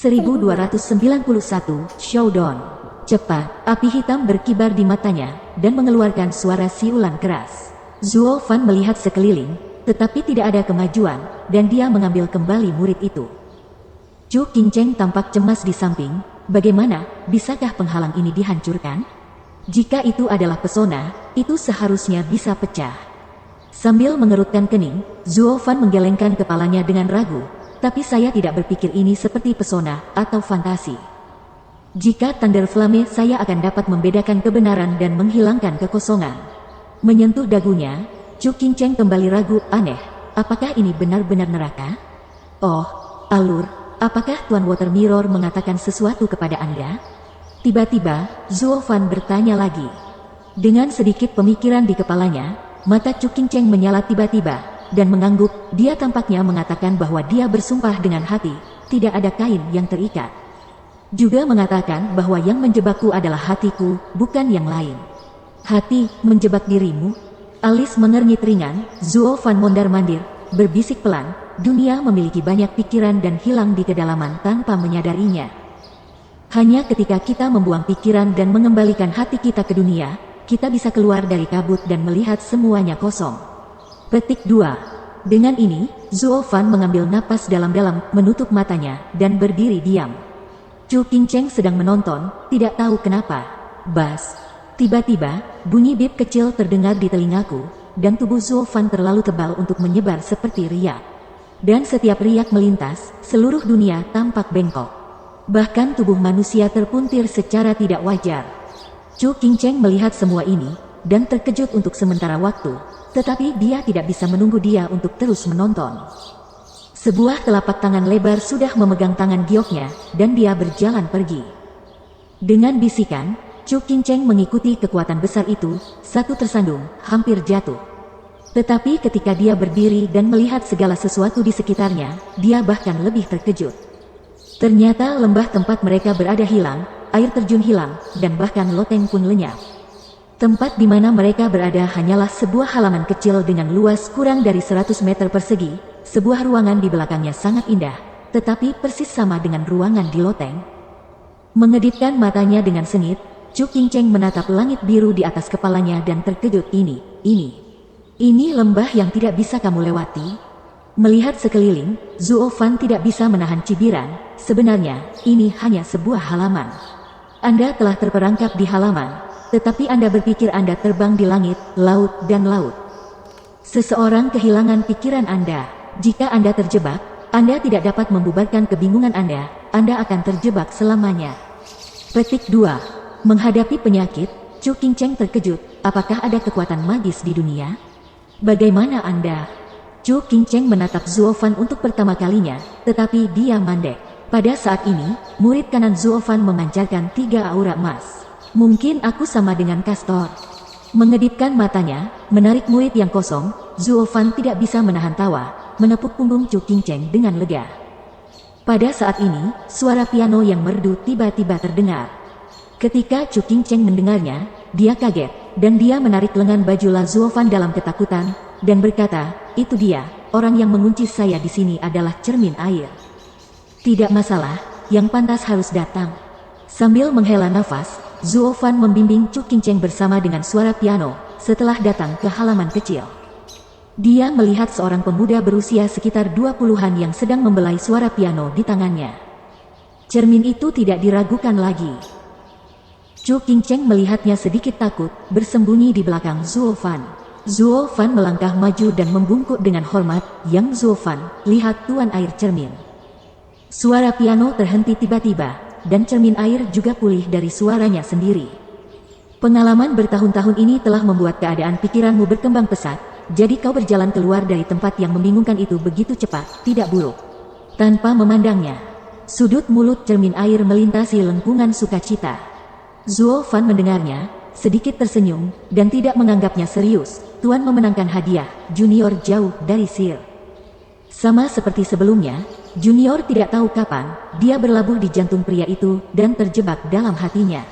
1291, Showdown. Cepat, api hitam berkibar di matanya, dan mengeluarkan suara siulan keras. Zuo Fan melihat sekeliling, tetapi tidak ada kemajuan, dan dia mengambil kembali murid itu. Chu Qingcheng tampak cemas di samping. Bagaimana, bisakah penghalang ini dihancurkan? Jika itu adalah pesona, itu seharusnya bisa pecah. Sambil mengerutkan kening, Zuo Fan menggelengkan kepalanya dengan ragu. Tapi saya tidak berpikir ini seperti pesona atau fantasi. Jika Thunder Flame, saya akan dapat membedakan kebenaran dan menghilangkan kekosongan. Menyentuh dagunya, Chu Qingcheng kembali ragu. Aneh, apakah ini benar-benar neraka? Oh, alur, apakah Tuan Water Mirror mengatakan sesuatu kepada Anda? Tiba-tiba, Zuo Fan bertanya lagi. Dengan sedikit pemikiran di kepalanya, mata Chu Qingcheng menyala tiba-tiba, dan mengangguk. Dia tampaknya mengatakan bahwa dia bersumpah dengan hati, tidak ada kain yang terikat. Juga mengatakan bahwa yang menjebakku adalah hatiku, bukan yang lain. Hati menjebak dirimu? Alis mengernyit ringan. Zuo Fan mondar-mandir, berbisik pelan. Dunia memiliki banyak pikiran dan hilang di kedalaman tanpa menyadarinya. Hanya ketika kita membuang pikiran dan mengembalikan hati kita ke dunia, kita bisa keluar dari kabut dan melihat semuanya kosong. Petik 2. Dengan ini, Zuo Fan mengambil napas dalam-dalam, menutup matanya, dan berdiri diam. Chu Qingcheng sedang menonton, tidak tahu kenapa. Bas. Tiba-tiba, bunyi bip kecil terdengar di telingaku, dan tubuh Zuo Fan terlalu tebal untuk menyebar seperti riak. Dan setiap riak melintas, seluruh dunia tampak bengkok. Bahkan tubuh manusia terpuntir secara tidak wajar. Chu Qingcheng melihat semua ini, dan terkejut untuk sementara waktu. Tetapi dia tidak bisa menunggu dia untuk terus menonton. Sebuah telapak tangan lebar sudah memegang tangan gioknya, dan dia berjalan pergi. Dengan bisikan, Chu Qingcheng mengikuti kekuatan besar itu. Satu tersandung, hampir jatuh. Tetapi ketika dia berdiri dan melihat segala sesuatu di sekitarnya, dia bahkan lebih terkejut. Ternyata lembah tempat mereka berada hilang, air terjun hilang, dan bahkan loteng pun lenyap. Tempat di mana mereka berada hanyalah sebuah halaman kecil dengan luas kurang dari 100 meter persegi. Sebuah ruangan di belakangnya sangat indah, tetapi persis sama dengan ruangan di loteng. Mengedipkan matanya dengan sengit, Chu Qingcheng menatap langit biru di atas kepalanya dan terkejut. Ini lembah yang tidak bisa kamu lewati. Melihat sekeliling, Zuo Fan tidak bisa menahan cibiran. Sebenarnya, ini hanya sebuah halaman. Anda telah terperangkap di halaman. Tetapi Anda berpikir Anda terbang di langit, laut, dan laut. Seseorang kehilangan pikiran Anda. Jika Anda terjebak, Anda tidak dapat membubarkan kebingungan Anda akan terjebak selamanya. Petik 2. Menghadapi penyakit, Chu Qingcheng terkejut. Apakah ada kekuatan magis di dunia? Bagaimana Anda? Chu Qingcheng menatap Zuo Fan untuk pertama kalinya, tetapi dia mandek. Pada saat ini, murid kanan Zuo Fan memancarkan 3 aura emas. Mungkin aku sama dengan Castor. Mengedipkan matanya, menarik murid yang kosong, Zuo Fan tidak bisa menahan tawa, menepuk punggung Chu Qingcheng dengan lega. Pada saat ini, suara piano yang merdu tiba-tiba terdengar. Ketika Chu Qingcheng mendengarnya, dia kaget, dan dia menarik lengan baju Zuo Fan dalam ketakutan, dan berkata, itu dia, orang yang mengunci saya di sini adalah cermin air. Tidak masalah, yang pantas harus datang. Sambil menghela nafas, Zuo Fan membimbing Chu Qingcheng bersama dengan suara piano, setelah datang ke halaman kecil. Dia melihat seorang pemuda berusia sekitar 20-an yang sedang membelai suara piano di tangannya. Cermin itu tidak diragukan lagi. Chu Qingcheng melihatnya sedikit takut, bersembunyi di belakang Zuo Fan. Zuo Fan melangkah maju dan membungkuk dengan hormat. Yang Zuo Fan, lihat tuan air cermin. Suara piano terhenti tiba-tiba, dan cermin air juga pulih dari suaranya sendiri. Pengalaman bertahun-tahun ini telah membuat keadaan pikiranmu berkembang pesat, jadi kau berjalan keluar dari tempat yang membingungkan itu begitu cepat, tidak buruk. Tanpa memandangnya, sudut mulut cermin air melintasi lengkungan sukacita. Zuo Fan mendengarnya, sedikit tersenyum, dan tidak menganggapnya serius. Tuan memenangkan hadiah, junior jauh dari Sir. Sama seperti sebelumnya, Junior tidak tahu kapan dia berlabuh di jantung pria itu dan terjebak dalam hatinya.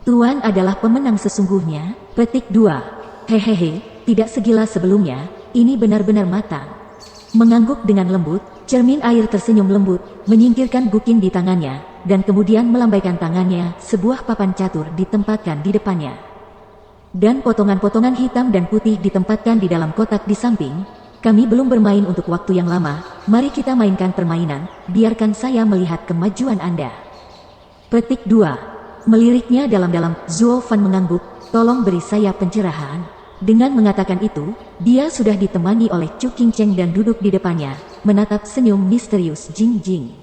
Tuan adalah pemenang sesungguhnya. Petik 2. Hehehe, tidak segila sebelumnya, ini benar-benar matang. Mengangguk dengan lembut, cermin air tersenyum lembut, menyingkirkan guking di tangannya, dan kemudian melambaikan tangannya, sebuah papan catur ditempatkan di depannya. Dan potongan-potongan hitam dan putih ditempatkan di dalam kotak di samping. Kami belum bermain untuk waktu yang lama, mari kita mainkan permainan, biarkan saya melihat kemajuan Anda. Petik 2. Meliriknya dalam-dalam, Zuo Fan mengangguk, tolong beri saya pencerahan. Dengan mengatakan itu, dia sudah ditemani oleh Chu Qingcheng dan duduk di depannya, menatap senyum misterius Jing Jing.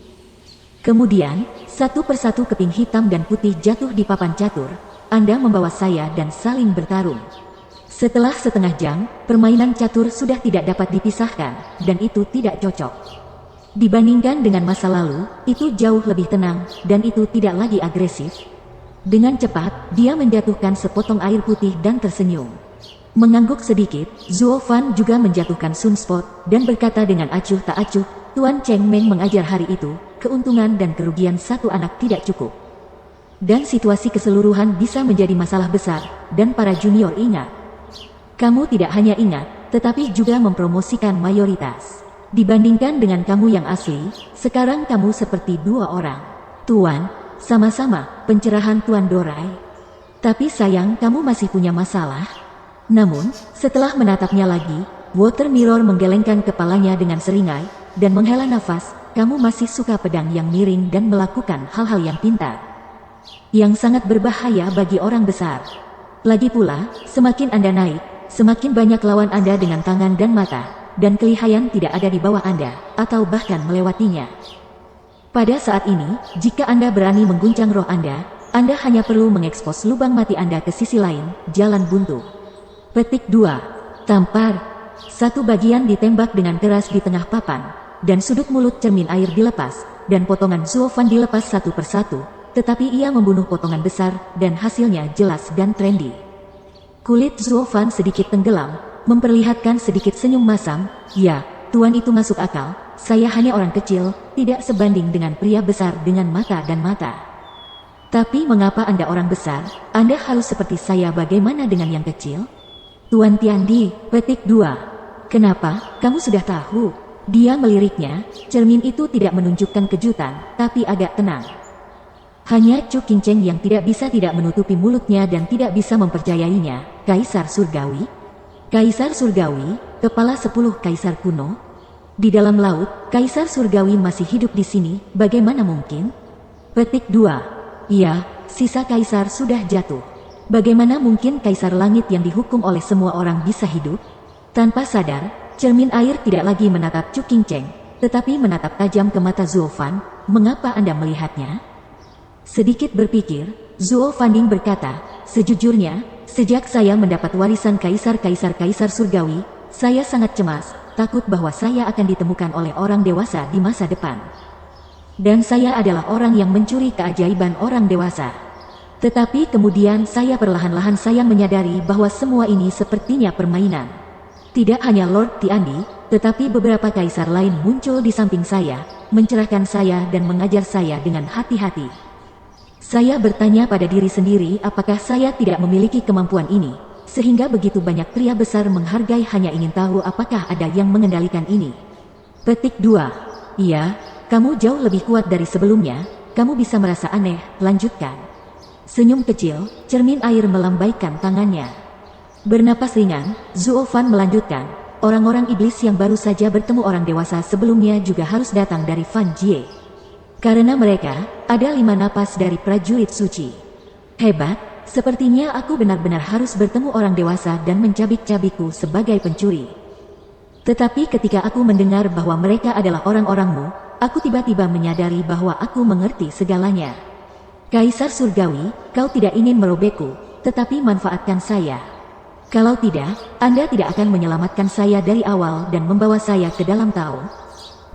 Kemudian, satu persatu keping hitam dan putih jatuh di papan catur. Anda membawa saya dan saling bertarung. Setelah setengah jam, permainan catur sudah tidak dapat dipisahkan, dan itu tidak cocok. Dibandingkan dengan masa lalu, itu jauh lebih tenang, dan itu tidak lagi agresif. Dengan cepat, dia menjatuhkan sepotong air putih dan tersenyum. Mengangguk sedikit, Zuo Fan juga menjatuhkan sunspot, dan berkata dengan acuh tak acuh, Tuan Cheng Meng mengajar hari itu, keuntungan dan kerugian satu anak tidak cukup. Dan situasi keseluruhan bisa menjadi masalah besar, dan para junior ingat. Kamu tidak hanya ingat, tetapi juga mempromosikan mayoritas. Dibandingkan dengan kamu yang asli, sekarang kamu seperti dua orang. Tuan, sama-sama, pencerahan Tuan Dorai. Tapi sayang kamu masih punya masalah. Namun, setelah menatapnya lagi, Water Mirror menggelengkan kepalanya dengan seringai, dan menghela nafas, kamu masih suka pedang yang miring dan melakukan hal-hal yang pintar. Yang sangat berbahaya bagi orang besar. Lagi pula, semakin Anda naik, semakin banyak lawan Anda dengan tangan dan mata, dan kelihayan tidak ada di bawah Anda, atau bahkan melewatinya. Pada saat ini, jika Anda berani mengguncang roh Anda hanya perlu mengekspos lubang mati Anda ke sisi lain, jalan buntu. Petik 2. Tampar. Satu bagian ditembak dengan keras di tengah papan, dan sudut mulut cermin air dilepas, dan potongan Zuo Fan dilepas satu persatu, tetapi ia membunuh potongan besar, dan hasilnya jelas dan trendy. Kulit Zuo Fan sedikit tenggelam, memperlihatkan sedikit senyum masam. Ya, Tuan itu masuk akal, saya hanya orang kecil, tidak sebanding dengan pria besar dengan mata dan mata. Tapi mengapa Anda orang besar, Anda harus seperti saya bagaimana dengan yang kecil? Tuan Tiandi, petik 2. Kenapa, kamu sudah tahu? Dia meliriknya, cermin itu tidak menunjukkan kejutan, tapi agak tenang. Hanya Chu Qingcheng yang tidak bisa tidak menutupi mulutnya dan tidak bisa mempercayainya. Kaisar Surgawi? Kaisar Surgawi, kepala 10 kaisar kuno? Di dalam laut, Kaisar Surgawi masih hidup di sini, bagaimana mungkin? Petik 2. Iya, sisa kaisar sudah jatuh. Bagaimana mungkin kaisar langit yang dihukum oleh semua orang bisa hidup? Tanpa sadar, cermin air tidak lagi menatap Chu Qingcheng, tetapi menatap tajam ke mata Zuo Fan. Mengapa Anda melihatnya? Sedikit berpikir, Zuo Fanding berkata, sejujurnya, sejak saya mendapat warisan kaisar-kaisar surgawi, saya sangat cemas, takut bahwa saya akan ditemukan oleh orang dewasa di masa depan. Dan saya adalah orang yang mencuri keajaiban orang dewasa. Tetapi kemudian saya perlahan-lahan saya menyadari bahwa semua ini sepertinya permainan. Tidak hanya Lord Tiandi, tetapi beberapa kaisar lain muncul di samping saya, mencerahkan saya dan mengajar saya dengan hati-hati. Saya bertanya pada diri sendiri apakah saya tidak memiliki kemampuan ini, sehingga begitu banyak pria besar menghargai hanya ingin tahu apakah ada yang mengendalikan ini. Petik 2. Iya, kamu jauh lebih kuat dari sebelumnya, kamu bisa merasa aneh, lanjutkan. Senyum kecil, cermin air melambaikan tangannya. Bernapas ringan, Zuo Fan melanjutkan, orang-orang iblis yang baru saja bertemu orang dewasa sebelumnya juga harus datang dari Fan Jie. Karena mereka, ada 5 napas dari prajurit suci. Hebat, sepertinya aku benar-benar harus bertemu orang dewasa dan mencabik-cabikku sebagai pencuri. Tetapi ketika aku mendengar bahwa mereka adalah orang-orangmu, aku tiba-tiba menyadari bahwa aku mengerti segalanya. Kaisar Surgawi, kau tidak ingin merobekku, tetapi manfaatkan saya. Kalau tidak, Anda tidak akan menyelamatkan saya dari awal dan membawa saya ke dalam Tao.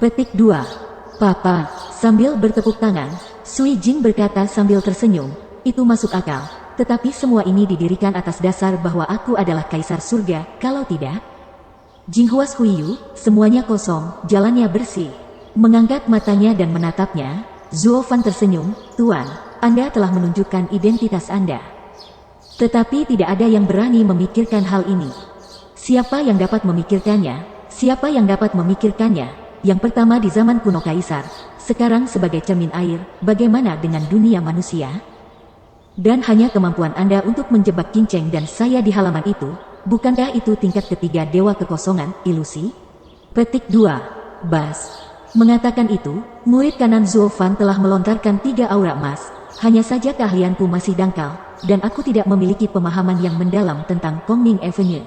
Petik 2. Papa, sambil bertepuk tangan, Sui Jing berkata sambil tersenyum, itu masuk akal, tetapi semua ini didirikan atas dasar bahwa aku adalah kaisar surga, kalau tidak? Jinghuas Huiyu, semuanya kosong, jalannya bersih. Mengangkat matanya dan menatapnya, Zuo Fan tersenyum, Tuan, Anda telah menunjukkan identitas Anda. Tetapi tidak ada yang berani memikirkan hal ini. Siapa yang dapat memikirkannya? Siapa yang dapat memikirkannya? yang pertama di zaman kuno Kaisar, sekarang sebagai cermin air, bagaimana dengan dunia manusia? Dan hanya kemampuan Anda untuk menjebak Kinceng dan saya di halaman itu, bukankah itu tingkat ketiga dewa kekosongan, ilusi? Petik 2. Bas. Mengatakan itu, murid kanan Zuo Fan telah melontarkan 3 aura emas. Hanya saja keahlianku masih dangkal, dan aku tidak memiliki pemahaman yang mendalam tentang Kongming Avenue.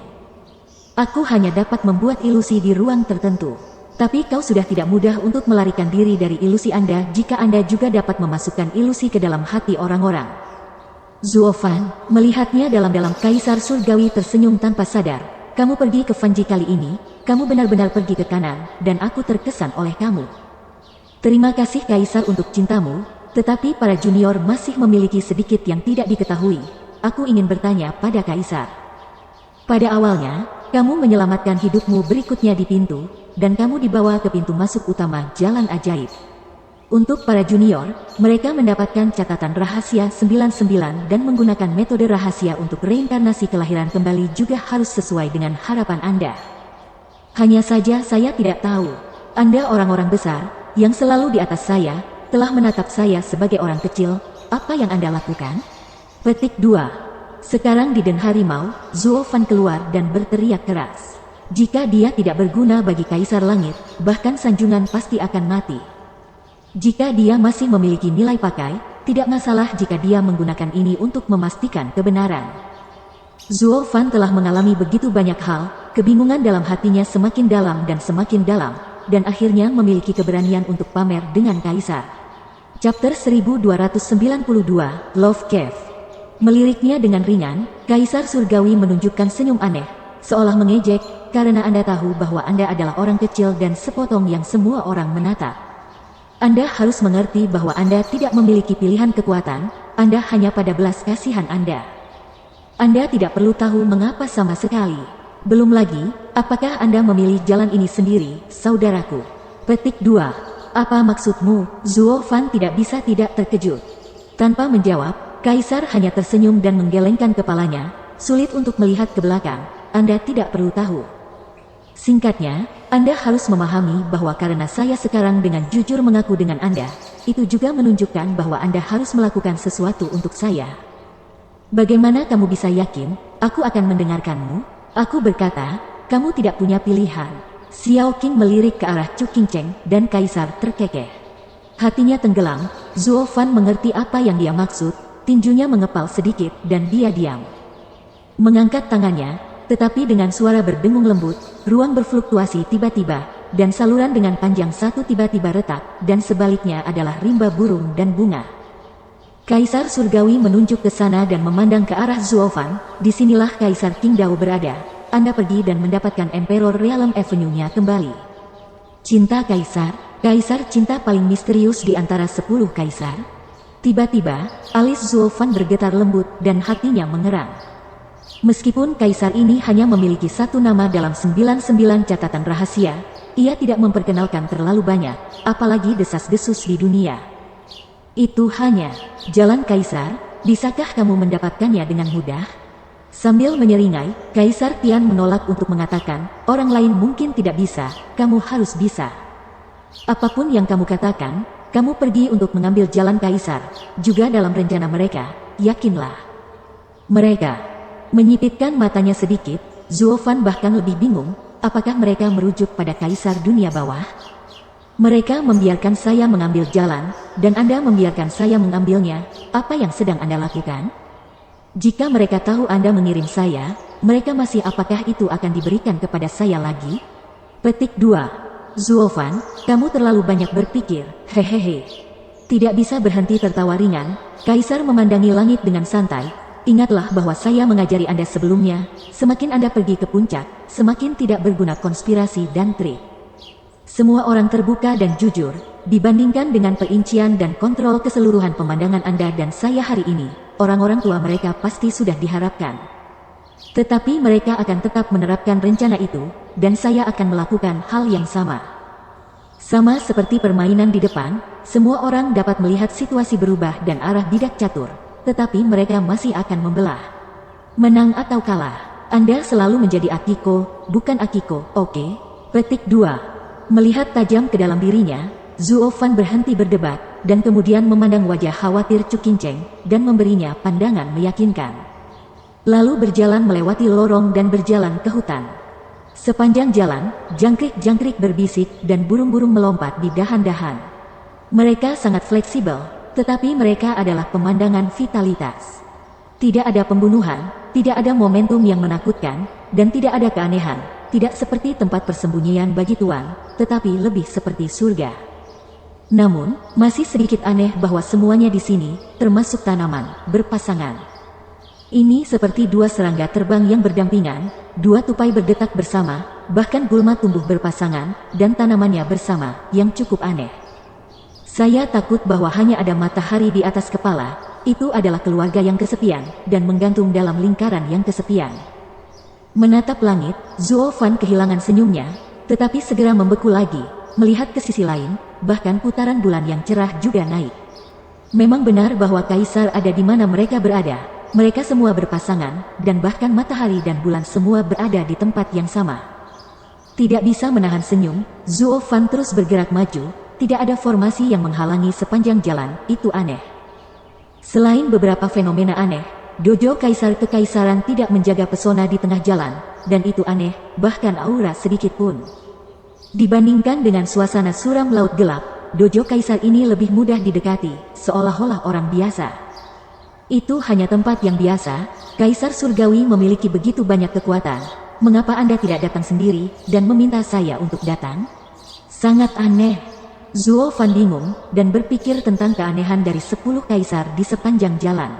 Aku hanya dapat membuat ilusi di ruang tertentu. Tapi kau sudah tidak mudah untuk melarikan diri dari ilusi Anda jika Anda juga dapat memasukkan ilusi ke dalam hati orang-orang. Zuo Fan melihatnya dalam-dalam. Kaisar Surgawi tersenyum tanpa sadar. Kamu pergi ke Fanji kali ini, kamu benar-benar pergi ke kanan, dan aku terkesan oleh kamu. Terima kasih Kaisar untuk cintamu, tetapi para junior masih memiliki sedikit yang tidak diketahui. Aku ingin bertanya pada Kaisar. Pada awalnya, kamu menyelamatkan hidupmu berikutnya di pintu, dan kamu dibawa ke pintu masuk utama Jalan Ajaib. Untuk para junior, mereka mendapatkan catatan rahasia 99 dan menggunakan metode rahasia untuk reinkarnasi kelahiran kembali juga harus sesuai dengan harapan Anda. Hanya saja saya tidak tahu. Anda orang-orang besar, yang selalu di atas saya, telah menatap saya sebagai orang kecil, apa yang Anda lakukan? Petik 2. Sekarang di Den Harimau, Zuo Fan keluar dan berteriak keras. Jika dia tidak berguna bagi Kaisar Langit, bahkan sanjungan pasti akan mati. Jika dia masih memiliki nilai pakai, tidak masalah jika dia menggunakan ini untuk memastikan kebenaran. Zuo Fan telah mengalami begitu banyak hal, kebingungan dalam hatinya semakin dalam, dan akhirnya memiliki keberanian untuk pamer dengan Kaisar. Chapter 1292, Love Cave. Meliriknya dengan ringan, Kaisar Surgawi menunjukkan senyum aneh, seolah mengejek, karena Anda tahu bahwa Anda adalah orang kecil dan sepotong yang semua orang menatap. Anda harus mengerti bahwa Anda tidak memiliki pilihan kekuatan, Anda hanya pada belas kasihan Anda. Anda tidak perlu tahu mengapa sama sekali. Belum lagi, apakah Anda memilih jalan ini sendiri, saudaraku? Petik 2. Apa maksudmu? Zuo Fan tidak bisa tidak terkejut. Tanpa menjawab, Kaisar hanya tersenyum dan menggelengkan kepalanya, sulit untuk melihat ke belakang. Anda tidak perlu tahu. Singkatnya, Anda harus memahami bahwa karena saya sekarang dengan jujur mengaku dengan Anda, itu juga menunjukkan bahwa Anda harus melakukan sesuatu untuk saya. Bagaimana kamu bisa yakin, aku akan mendengarkanmu? Aku berkata, kamu tidak punya pilihan. Xiao Qing melirik ke arah Chu Qingcheng, dan Kaisar terkekeh. Hatinya tenggelam, Zuo Fan mengerti apa yang dia maksud, tinjunya mengepal sedikit, dan dia diam. Mengangkat tangannya, tetapi dengan suara berdengung lembut, ruang berfluktuasi tiba-tiba, dan saluran dengan panjang satu tiba-tiba retak, dan sebaliknya adalah rimba burung dan bunga. Kaisar Surgawi menunjuk ke sana dan memandang ke arah Zuo Fan. Disinilah Kaisar Qingdao berada. Anda pergi dan mendapatkan Emperor Realm Avenue-nya kembali. Cinta Kaisar, Kaisar cinta paling misterius di antara 10 Kaisar. Tiba-tiba, alis Zuo Fan bergetar lembut dan hatinya mengerang. Meskipun Kaisar ini hanya memiliki satu nama dalam 99 catatan rahasia, ia tidak memperkenalkan terlalu banyak, apalagi desas-desus di dunia. Itu hanya jalan Kaisar, bisakah kamu mendapatkannya dengan mudah? Sambil menyeringai, Kaisar Tian menolak untuk mengatakan, orang lain mungkin tidak bisa, kamu harus bisa. Apapun yang kamu katakan, kamu pergi untuk mengambil jalan Kaisar, juga dalam rencana mereka, yakinlah. Mereka menyipitkan matanya sedikit, Zuo Fan bahkan lebih bingung, apakah mereka merujuk pada Kaisar dunia bawah? Mereka membiarkan saya mengambil jalan, dan Anda membiarkan saya mengambilnya, apa yang sedang Anda lakukan? Jika mereka tahu Anda mengirim saya, mereka masih apakah itu akan diberikan kepada saya lagi? Petik 2. Zuo Fan, kamu terlalu banyak berpikir, hehehe. Tidak bisa berhenti tertawa ringan, Kaisar memandangi langit dengan santai. Ingatlah bahwa saya mengajari Anda sebelumnya, semakin Anda pergi ke puncak, semakin tidak berguna konspirasi dan trik. Semua orang terbuka dan jujur, dibandingkan dengan perincian dan kontrol keseluruhan pemandangan Anda dan saya hari ini, orang-orang tua mereka pasti sudah diharapkan. Tetapi mereka akan tetap menerapkan rencana itu, dan saya akan melakukan hal yang sama. Sama seperti permainan di depan, semua orang dapat melihat situasi berubah dan arah bidak catur. Tetapi mereka masih akan membelah. Menang atau kalah, Anda selalu menjadi Akiko, bukan Akiko, oke? Petik 2. Melihat tajam ke dalam dirinya, Zuo Fan berhenti berdebat, dan kemudian memandang wajah khawatir Chu Qingcheng, dan memberinya pandangan meyakinkan. Lalu berjalan melewati lorong dan berjalan ke hutan. Sepanjang jalan, jangkrik-jangkrik berbisik dan burung-burung melompat di dahan-dahan. Mereka sangat fleksibel, tetapi mereka adalah pemandangan vitalitas. Tidak ada pembunuhan, tidak ada momentum yang menakutkan, dan tidak ada keanehan, tidak seperti tempat persembunyian bagi tuan, tetapi lebih seperti surga. Namun, masih sedikit aneh bahwa semuanya di sini, termasuk tanaman, berpasangan. Ini seperti dua serangga terbang yang berdampingan, dua tupai berdetak bersama, bahkan gulma tumbuh berpasangan, dan tanamannya bersama, yang cukup aneh. Saya takut bahwa hanya ada matahari di atas kepala, itu adalah keluarga yang kesepian, dan menggantung dalam lingkaran yang kesepian. Menatap langit, Zuo Fan kehilangan senyumnya, tetapi segera membeku lagi, melihat ke sisi lain, bahkan putaran bulan yang cerah juga naik. Memang benar bahwa kaisar ada di mana mereka berada, mereka semua berpasangan, dan bahkan matahari dan bulan semua berada di tempat yang sama. Tidak bisa menahan senyum, Zuo Fan terus bergerak maju. Tidak ada formasi yang menghalangi sepanjang jalan, itu aneh. Selain beberapa fenomena aneh, dojo kaisar kekaisaran tidak menjaga pesona di tengah jalan, dan itu aneh, bahkan aura sedikit pun. Dibandingkan dengan suasana suram laut gelap, dojo kaisar ini lebih mudah didekati, seolah-olah orang biasa. Itu hanya tempat yang biasa, kaisar surgawi memiliki begitu banyak kekuatan, mengapa Anda tidak datang sendiri, dan meminta saya untuk datang? Sangat aneh. Zuo Fan bingung, dan berpikir tentang keanehan dari 10 kaisar di sepanjang jalan.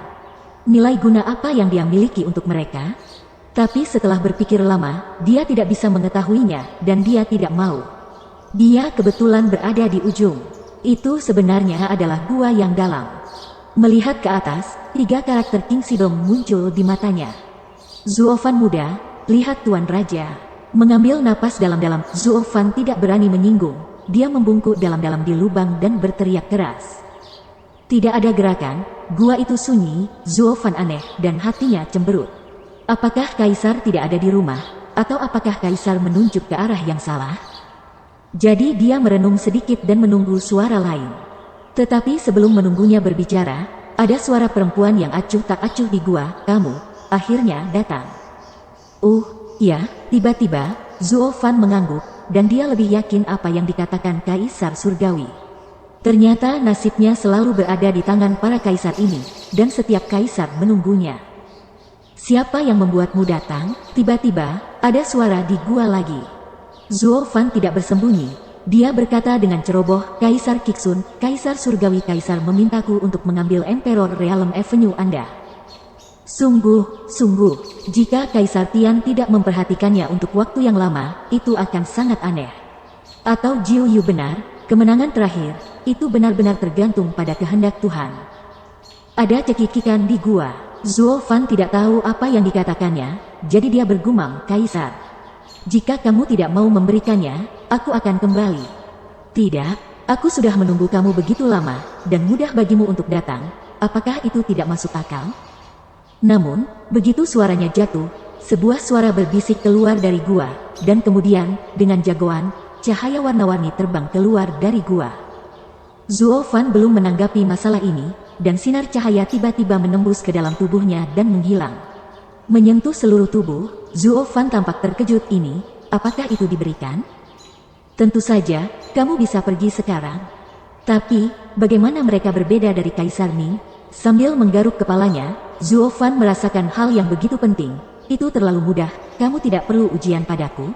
Nilai guna apa yang dia miliki untuk mereka? Tapi setelah berpikir lama, dia tidak bisa mengetahuinya, dan dia tidak mau. Dia kebetulan berada di ujung. Itu sebenarnya adalah gua yang dalam. Melihat ke atas, 3 karakter King Sidong muncul di matanya. Zuo Fan muda, lihat Tuan Raja. Mengambil napas dalam-dalam, Zuo Fan tidak berani menyinggung. Dia membungkuk dalam-dalam di lubang dan berteriak keras. Tidak ada gerakan, gua itu sunyi, Zuo Fan aneh, dan hatinya cemberut. Apakah kaisar tidak ada di rumah, atau apakah kaisar menunjuk ke arah yang salah? Jadi dia merenung sedikit dan menunggu suara lain. Tetapi sebelum menunggunya berbicara, ada suara perempuan yang acuh tak acuh di gua, kamu, akhirnya datang. Iya, tiba-tiba, Zuo Fan mengangguk, dan dia lebih yakin apa yang dikatakan kaisar surgawi. Ternyata nasibnya selalu berada di tangan para kaisar ini, dan setiap kaisar menunggunya. Siapa yang membuatmu datang? Tiba-tiba, ada suara di gua lagi. Zuo Fan tidak bersembunyi. Dia berkata dengan ceroboh, Kaisar Kiksun, kaisar surgawi kaisar memintaku untuk mengambil Emperor Realm Avenue Anda. Sungguh, jika Kaisar Tian tidak memperhatikannya untuk waktu yang lama, itu akan sangat aneh. Atau Jiu Yu benar, kemenangan terakhir, itu benar-benar tergantung pada kehendak Tuhan. Ada cekikikan di gua. Zuo Fan tidak tahu apa yang dikatakannya, jadi dia bergumam, Kaisar. Jika kamu tidak mau memberikannya, aku akan kembali. Tidak, aku sudah menunggu kamu begitu lama, dan mudah bagimu untuk datang, apakah itu tidak masuk akal? Namun, begitu suaranya jatuh, sebuah suara berbisik keluar dari gua, dan kemudian, dengan jagoan, cahaya warna-warni terbang keluar dari gua. Zuo Fan belum menanggapi masalah ini, dan sinar cahaya tiba-tiba menembus ke dalam tubuhnya dan menghilang. Menyentuh seluruh tubuh, Zuo Fan tampak terkejut ini, apakah itu diberikan? Tentu saja, kamu bisa pergi sekarang. Tapi, bagaimana mereka berbeda dari Kaisar Ming? Sambil menggaruk kepalanya, Zuo Fan merasakan hal yang begitu penting. Itu terlalu mudah, kamu tidak perlu ujian padaku?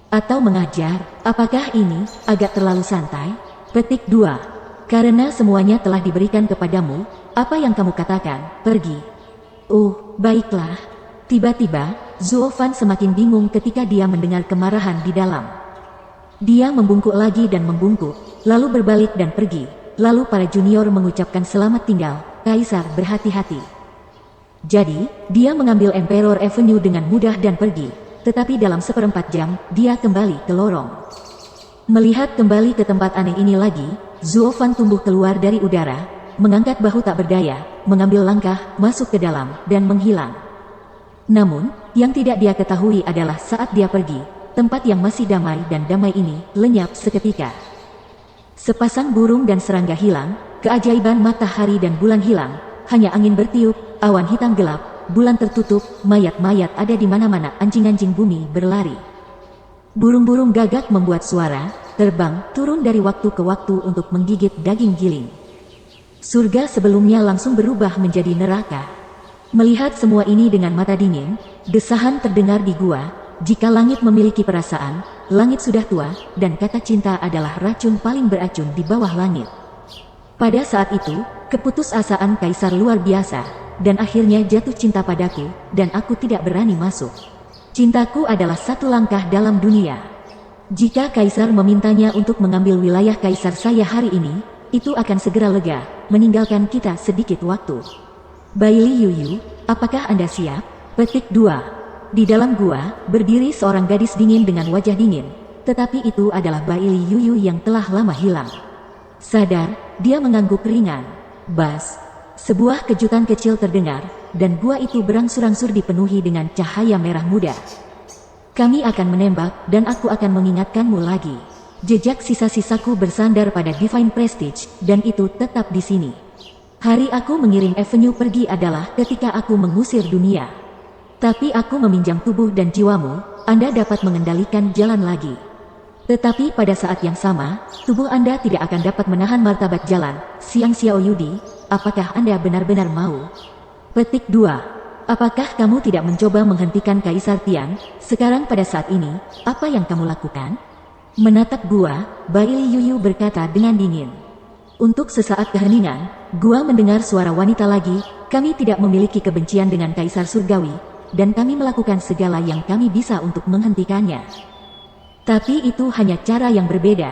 Atau mengajar, apakah ini agak terlalu santai? Petik 2. Karena semuanya telah diberikan kepadamu, apa yang kamu katakan, pergi. Baiklah. Tiba-tiba, Zuo Fan semakin bingung ketika dia mendengar kemarahan di dalam. Dia membungkuk lagi dan membungkuk, lalu berbalik dan pergi. Lalu para junior mengucapkan selamat tinggal, Kaisar berhati-hati. Jadi, dia mengambil Emperor Avenue dengan mudah dan pergi. Tetapi dalam 1/4 jam, dia kembali ke lorong. Melihat kembali ke tempat aneh ini lagi, Zuo Fan tumbuh keluar dari udara, mengangkat bahu tak berdaya, mengambil langkah, masuk ke dalam, dan menghilang. Namun, yang tidak dia ketahui adalah saat dia pergi, tempat yang masih damai dan damai ini lenyap seketika. Sepasang burung dan serangga hilang, keajaiban matahari dan bulan hilang, hanya angin bertiup, awan hitam gelap, bulan tertutup, mayat-mayat ada di mana-mana, anjing-anjing bumi berlari. Burung-burung gagak membuat suara, terbang, turun dari waktu ke waktu untuk menggigit daging giling. Surga sebelumnya langsung berubah menjadi neraka. Melihat semua ini dengan mata dingin, desahan terdengar di gua, jika langit memiliki perasaan, langit sudah tua, dan kata cinta adalah racun paling beracun di bawah langit. Pada saat itu, keputusasaan kaisar luar biasa, dan akhirnya jatuh cinta padaku, dan aku tidak berani masuk. Cintaku adalah satu langkah dalam dunia. Jika kaisar memintanya untuk mengambil wilayah kaisar saya hari ini, itu akan segera lega, meninggalkan kita sedikit waktu. Bailey Yuyu, apakah Anda siap? Petik 2. Di dalam gua, berdiri seorang gadis dingin dengan wajah dingin, tetapi itu adalah Bailey Yuyu yang telah lama hilang. Sadar, dia mengangguk ringan. Bas. Sebuah kejutan kecil terdengar, dan gua itu berangsur-angsur dipenuhi dengan cahaya merah muda. Kami akan menembak, dan aku akan mengingatkanmu lagi. Jejak sisa-sisaku bersandar pada Divine Prestige, dan itu tetap di sini. Hari aku mengirim Avenue pergi adalah ketika aku mengusir dunia. Tapi aku meminjam tubuh dan jiwamu, Anda dapat mengendalikan jalan lagi. Tetapi pada saat yang sama, tubuh Anda tidak akan dapat menahan martabat jalan. Siang Xiao Yudi, apakah Anda benar-benar mau? Petik 2. Apakah kamu tidak mencoba menghentikan Kaisar Tian? Sekarang pada saat ini, apa yang kamu lakukan? Menatap gua, Bailey Yuyu berkata dengan dingin. Untuk sesaat keheningan, gua mendengar suara wanita lagi. Kami tidak memiliki kebencian dengan Kaisar Surgawi, dan kami melakukan segala yang kami bisa untuk menghentikannya. Tapi itu hanya cara yang berbeda.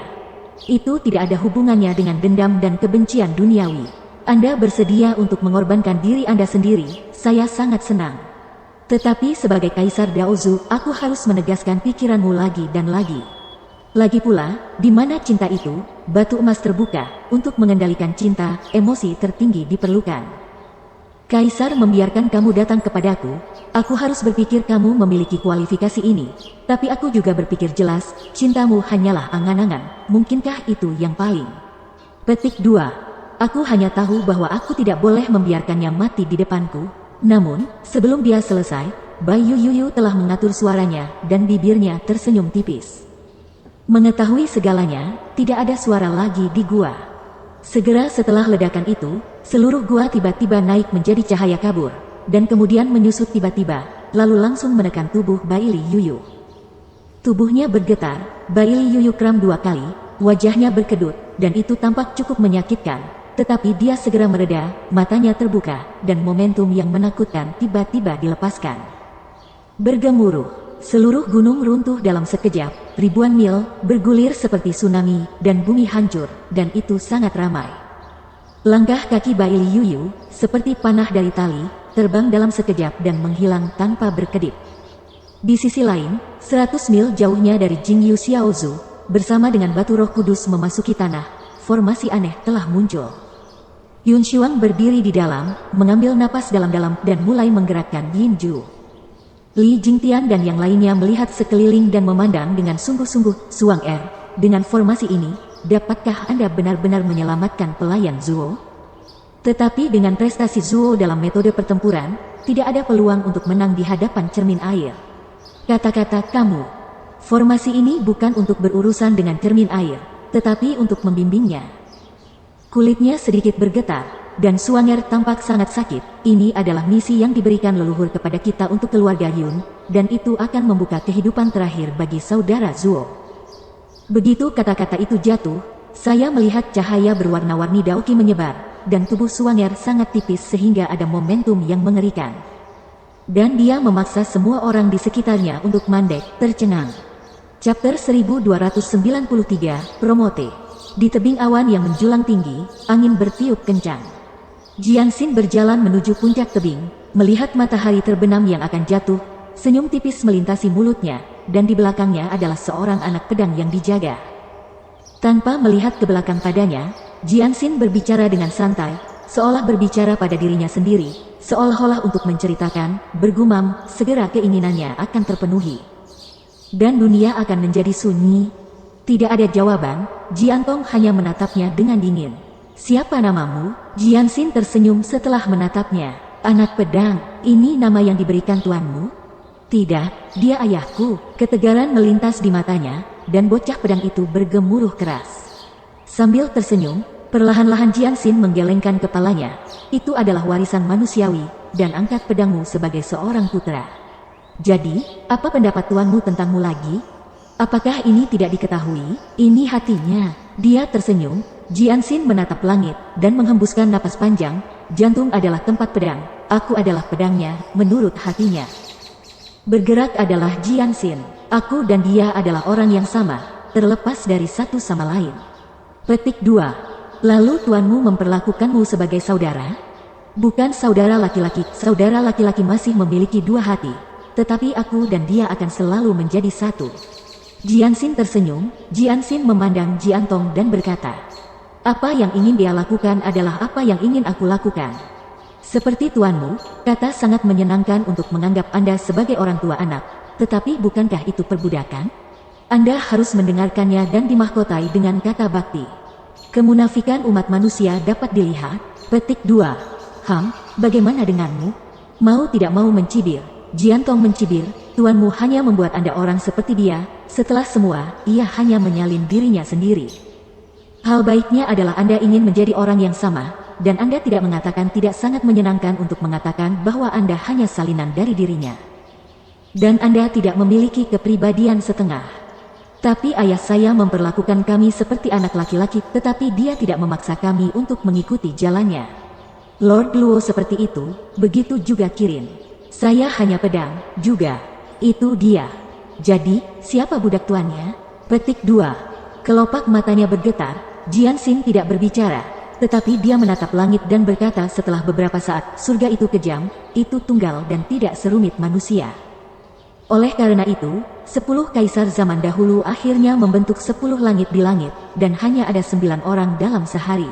Itu tidak ada hubungannya dengan dendam dan kebencian duniawi. Anda bersedia untuk mengorbankan diri Anda sendiri, saya sangat senang. Tetapi sebagai Kaisar Daozu, aku harus menegaskan pikiranmu lagi dan lagi. Lagi pula, di mana cinta itu, batu emas terbuka, untuk mengendalikan cinta, emosi tertinggi diperlukan. Kaisar membiarkan kamu datang kepadaku, aku harus berpikir kamu memiliki kualifikasi ini, tapi aku juga berpikir jelas, cintamu hanyalah angan-angan, mungkinkah itu yang paling? Petik 2. Aku hanya tahu bahwa aku tidak boleh membiarkannya mati di depanku, namun, sebelum dia selesai, Bayu Yuyu telah mengatur suaranya, dan bibirnya tersenyum tipis. Mengetahui segalanya, tidak ada suara lagi di gua. Segera setelah ledakan itu, seluruh gua tiba-tiba naik menjadi cahaya kabur, dan kemudian menyusut tiba-tiba, lalu langsung menekan tubuh Bailey Yuyu. Tubuhnya bergetar, Bailey Yuyu kram 2 kali, wajahnya berkedut, dan itu tampak cukup menyakitkan, tetapi dia segera mereda, matanya terbuka, dan momentum yang menakutkan tiba-tiba dilepaskan. Bergemuruh, seluruh gunung runtuh dalam sekejap, ribuan mil, bergulir seperti tsunami, dan bumi hancur, dan itu sangat ramai. Langkah kaki Bailey Yuyu, seperti panah dari tali, terbang dalam sekejap dan menghilang tanpa berkedip. Di sisi lain, 100 mil jauhnya dari Jingyu Xiaozu, bersama dengan batu roh kudus memasuki tanah, formasi aneh telah muncul. Yun Shuang berdiri di dalam, mengambil napas dalam-dalam, dan mulai menggerakkan Yin Ju. Li Jingtian dan yang lainnya melihat sekeliling dan memandang dengan sungguh-sungguh. Suang dengan formasi ini, dapatkah Anda benar-benar menyelamatkan pelayan Zuo? Tetapi dengan prestasi Zuo dalam metode pertempuran, tidak ada peluang untuk menang di hadapan cermin air. Kata-kata kamu, formasi ini bukan untuk berurusan dengan cermin air, tetapi untuk membimbingnya. Kulitnya sedikit bergetar, dan Suanger tampak sangat sakit. Ini adalah misi yang diberikan leluhur kepada kita untuk keluarga Yun, dan itu akan membuka kehidupan terakhir bagi saudara Zuo. Begitu kata-kata itu jatuh, saya melihat cahaya berwarna-warni Daoki menyebar, dan tubuh Suanger sangat tipis sehingga ada momentum yang mengerikan. Dan dia memaksa semua orang di sekitarnya untuk mandek, tercengang. Chapter 1293, Promote. Di tebing awan yang menjulang tinggi, angin bertiup kencang. Jianxin berjalan menuju puncak tebing, melihat matahari terbenam yang akan jatuh, senyum tipis melintasi mulutnya, dan di belakangnya adalah seorang anak pedang yang dijaga. Tanpa melihat ke belakang padanya, Jianxin berbicara dengan santai, seolah berbicara pada dirinya sendiri, seolah-olah untuk menceritakan, bergumam, segera keinginannya akan terpenuhi. Dan dunia akan menjadi sunyi. Tidak ada jawaban, Jiantong hanya menatapnya dengan dingin. Siapa namamu? Jianxin tersenyum setelah menatapnya. Anak pedang, ini nama yang diberikan tuanmu? Tidak, dia ayahku. Ketegaran melintas di matanya, dan bocah pedang itu bergemuruh keras. Sambil tersenyum, perlahan-lahan Jianxin menggelengkan kepalanya. Itu adalah warisan manusiawi, dan angkat pedangmu sebagai seorang putra. Jadi, apa pendapat tuanmu tentangmu lagi? Apakah ini tidak diketahui? Ini hatinya. Dia tersenyum. Jianxin menatap langit, dan menghembuskan napas panjang. Jantung adalah tempat pedang. Aku adalah pedangnya, menurut hatinya. Bergerak adalah Jianxin. Aku dan dia adalah orang yang sama, terlepas dari satu sama lain. Petik 2. Lalu tuanmu memperlakukanmu sebagai saudara? Bukan saudara laki-laki. Saudara laki-laki masih memiliki dua hati. Tetapi aku dan dia akan selalu menjadi satu. Jianxin tersenyum. Jianxin memandang Jiantong dan berkata, apa yang ingin dia lakukan adalah apa yang ingin aku lakukan. Seperti tuanmu, kata sangat menyenangkan untuk menganggap Anda sebagai orang tua anak. Tetapi bukankah itu perbudakan? Anda harus mendengarkannya dan dimahkotai dengan kata bakti. Kemunafikan umat manusia dapat dilihat. Petik 2. Bagaimana denganmu? Mau tidak mau mencibir. Jiantong mencibir. Tuanmu hanya membuat Anda orang seperti dia. Setelah semua, ia hanya menyalin dirinya sendiri. Hal baiknya adalah Anda ingin menjadi orang yang sama. Dan Anda tidak mengatakan tidak sangat menyenangkan untuk mengatakan bahwa Anda hanya salinan dari dirinya. Dan Anda tidak memiliki kepribadian setengah. Tapi ayah saya memperlakukan kami seperti anak laki-laki, tetapi dia tidak memaksa kami untuk mengikuti jalannya. Lord Luo seperti itu, begitu juga Kirin. Saya hanya pedang, juga. Itu dia. Jadi, siapa budak tuannya? Petik 2. Kelopak matanya bergetar, Jianxin tidak berbicara. Tetapi dia menatap langit dan berkata setelah beberapa saat, surga itu kejam, itu tunggal dan tidak serumit manusia. Oleh karena itu, 10 kaisar zaman dahulu akhirnya membentuk 10 langit di langit, dan hanya ada 9 orang dalam sehari.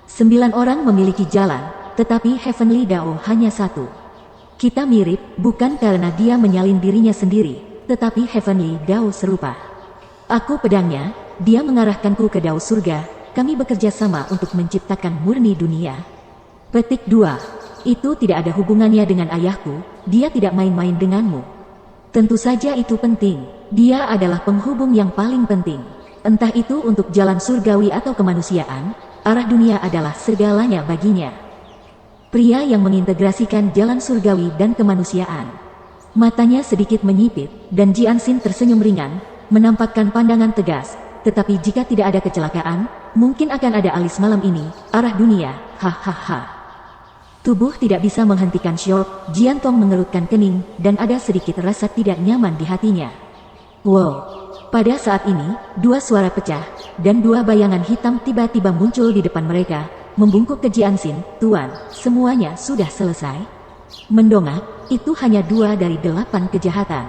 9 orang memiliki jalan, tetapi Heavenly Dao hanya satu. Kita mirip, bukan karena dia menyalin dirinya sendiri, tetapi Heavenly Dao serupa. Aku pedangnya, dia mengarahkanku ke Dao surga. Kami bekerja sama untuk menciptakan murni dunia. Petik 2. Itu tidak ada hubungannya dengan ayahku, dia tidak main-main denganmu. Tentu saja itu penting, dia adalah penghubung yang paling penting. Entah itu untuk jalan surgawi atau kemanusiaan, arah dunia adalah segalanya baginya. Pria yang mengintegrasikan jalan surgawi dan kemanusiaan. Matanya sedikit menyipit, dan Jianxin tersenyum ringan, menampakkan pandangan tegas. Tetapi jika tidak ada kecelakaan, mungkin akan ada alis malam ini, arah dunia, hahaha. Tubuh tidak bisa menghentikan syok, Jiantong mengerutkan kening, dan ada sedikit rasa tidak nyaman di hatinya. Wow. Pada saat ini, dua suara pecah, dan dua bayangan hitam tiba-tiba muncul di depan mereka, membungkuk ke Jianxin, Tuan, semuanya sudah selesai. Mendongak, itu hanya 2 dari 8 kejahatan.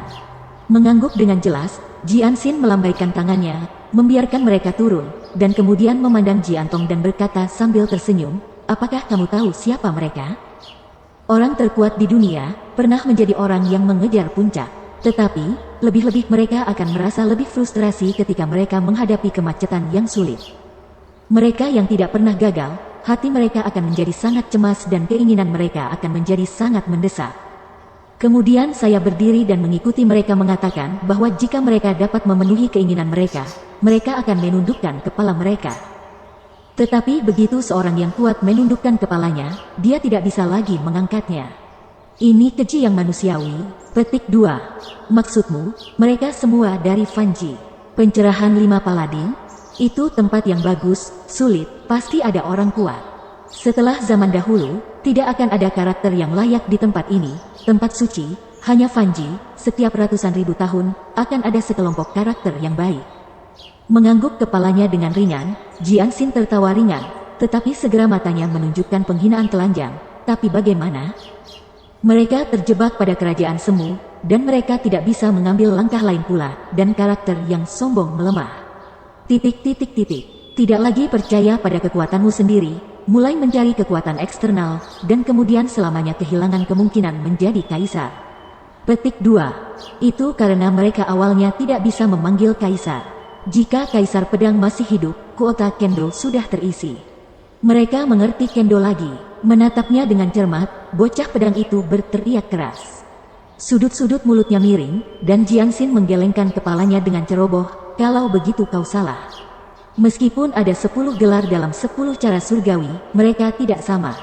Mengangguk dengan jelas, Jianxin melambaikan tangannya, membiarkan mereka turun, dan kemudian memandang Jiantong dan berkata sambil tersenyum, apakah kamu tahu siapa mereka? Orang terkuat di dunia, pernah menjadi orang yang mengejar puncak. Tetapi, lebih-lebih mereka akan merasa lebih frustrasi ketika mereka menghadapi kemacetan yang sulit. Mereka yang tidak pernah gagal, hati mereka akan menjadi sangat cemas dan keinginan mereka akan menjadi sangat mendesak. Kemudian saya berdiri dan mengikuti mereka mengatakan bahwa jika mereka dapat memenuhi keinginan mereka, mereka akan menundukkan kepala mereka. Tetapi begitu seorang yang kuat menundukkan kepalanya, dia tidak bisa lagi mengangkatnya. Ini keji yang manusiawi. Petik 2. Maksudmu, mereka semua dari Fanji. Pencerahan 5 Paladin? Itu tempat yang bagus, sulit, pasti ada orang kuat. Setelah zaman dahulu, tidak akan ada karakter yang layak di tempat ini, tempat suci, hanya Fanji, setiap ratusan ribu tahun, akan ada sekelompok karakter yang baik. Mengangguk kepalanya dengan ringan, Jianxin tertawa ringan, tetapi segera matanya menunjukkan penghinaan telanjang, tapi bagaimana? Mereka terjebak pada kerajaan semu, dan mereka tidak bisa mengambil langkah lain pula, dan karakter yang sombong melemah. Tidak lagi percaya pada kekuatanmu sendiri, mulai mencari kekuatan eksternal, dan kemudian selamanya kehilangan kemungkinan menjadi kaisar. Petik 2. Itu karena mereka awalnya tidak bisa memanggil kaisar. Jika kaisar pedang masih hidup, kuota kendo sudah terisi. Mereka mengerti kendo lagi. Menatapnya dengan cermat, bocah pedang itu berteriak keras. Sudut-sudut mulutnya miring, dan Jiangxin menggelengkan kepalanya dengan ceroboh, kalau begitu kau salah. Meskipun ada 10 gelar dalam 10 cara surgawi, mereka tidak sama.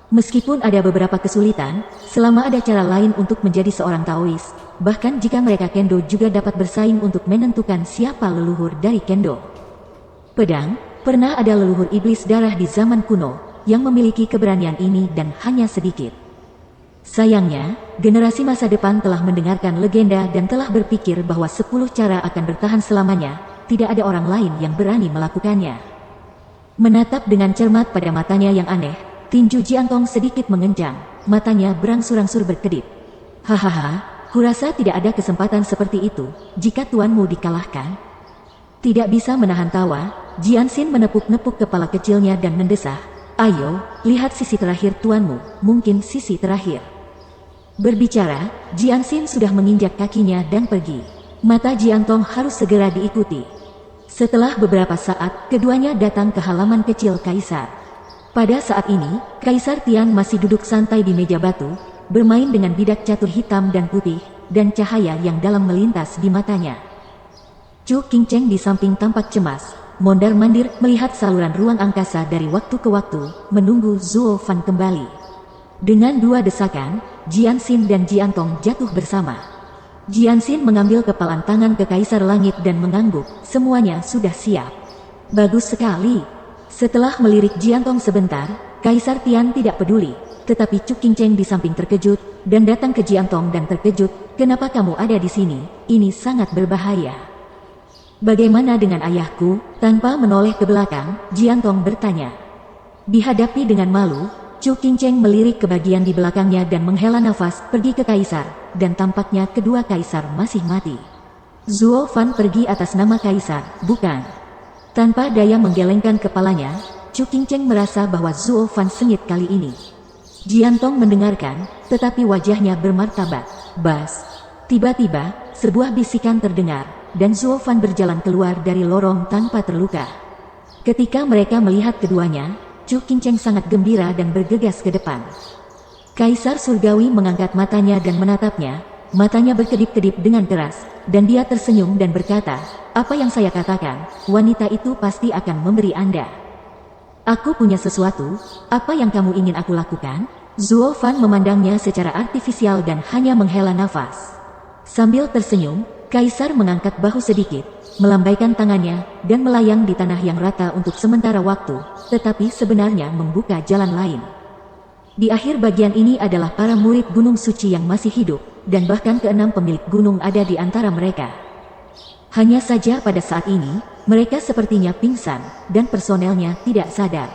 Meskipun ada beberapa kesulitan, selama ada cara lain untuk menjadi seorang Taois, bahkan jika mereka kendo juga dapat bersaing untuk menentukan siapa leluhur dari kendo. Pedang, pernah ada leluhur iblis darah di zaman kuno, yang memiliki keberanian ini dan hanya sedikit. Sayangnya, generasi masa depan telah mendengarkan legenda dan telah berpikir bahwa 10 cara akan bertahan selamanya, tidak ada orang lain yang berani melakukannya. Menatap dengan cermat pada matanya yang aneh, tinju Jiantong sedikit mengencang, matanya berangsur-angsur berkedip. Hahaha, kurasa tidak ada kesempatan seperti itu, jika tuanmu dikalahkan. Tidak bisa menahan tawa, Jianxin menepuk-nepuk kepala kecilnya dan mendesah, ayo, lihat sisi terakhir tuanmu, mungkin sisi terakhir. Berbicara, Jianxin sudah menginjak kakinya dan pergi. Mata Jiantong harus segera diikuti. Setelah beberapa saat, keduanya datang ke halaman kecil kaisar. Pada saat ini, Kaisar Tian masih duduk santai di meja batu, bermain dengan bidak catur hitam dan putih, dan cahaya yang dalam melintas di matanya. Chu Qingcheng di samping tampak cemas, mondar-mandir melihat saluran ruang angkasa dari waktu ke waktu, menunggu Zuo Fan kembali. Dengan 2 desakan, Jianxin dan Jiantong jatuh bersama. Jianxin mengambil kepalan tangan ke Kaisar Langit dan mengangguk, semuanya sudah siap. Bagus sekali. Setelah melirik Jiantong sebentar, Kaisar Tian tidak peduli, tetapi Chu Qingcheng di samping terkejut, dan datang ke Jiantong dan terkejut, kenapa kamu ada di sini, ini sangat berbahaya. Bagaimana dengan ayahku? Tanpa menoleh ke belakang, Jiantong bertanya. Dihadapi dengan malu, Chu Qingcheng melirik ke bagian di belakangnya dan menghela nafas, pergi ke Kaisar, dan tampaknya kedua Kaisar masih mati. Zuo Fan pergi atas nama Kaisar, bukan? Tanpa daya menggelengkan kepalanya, Chu Qingcheng merasa bahwa Zuo Fan sengit kali ini. Jiantong mendengarkan, tetapi wajahnya bermartabat. Bas. Tiba-tiba, sebuah bisikan terdengar, dan Zuo Fan berjalan keluar dari lorong tanpa terluka. Ketika mereka melihat keduanya, Chu Qingcheng sangat gembira dan bergegas ke depan. Kaisar Surgawi mengangkat matanya dan menatapnya, matanya berkedip-kedip dengan keras, dan dia tersenyum dan berkata, apa yang saya katakan, wanita itu pasti akan memberi Anda. Aku punya sesuatu, apa yang kamu ingin aku lakukan? Zuo Fan memandangnya secara artifisial dan hanya menghela nafas. Sambil tersenyum, Kaisar mengangkat bahu sedikit, melambaikan tangannya, dan melayang di tanah yang rata untuk sementara waktu, tetapi sebenarnya membuka jalan lain. Di akhir bagian ini adalah para murid Gunung Suci yang masih hidup, dan bahkan ke-6 pemilik gunung ada di antara mereka. Hanya saja pada saat ini, mereka sepertinya pingsan, dan personelnya tidak sadar.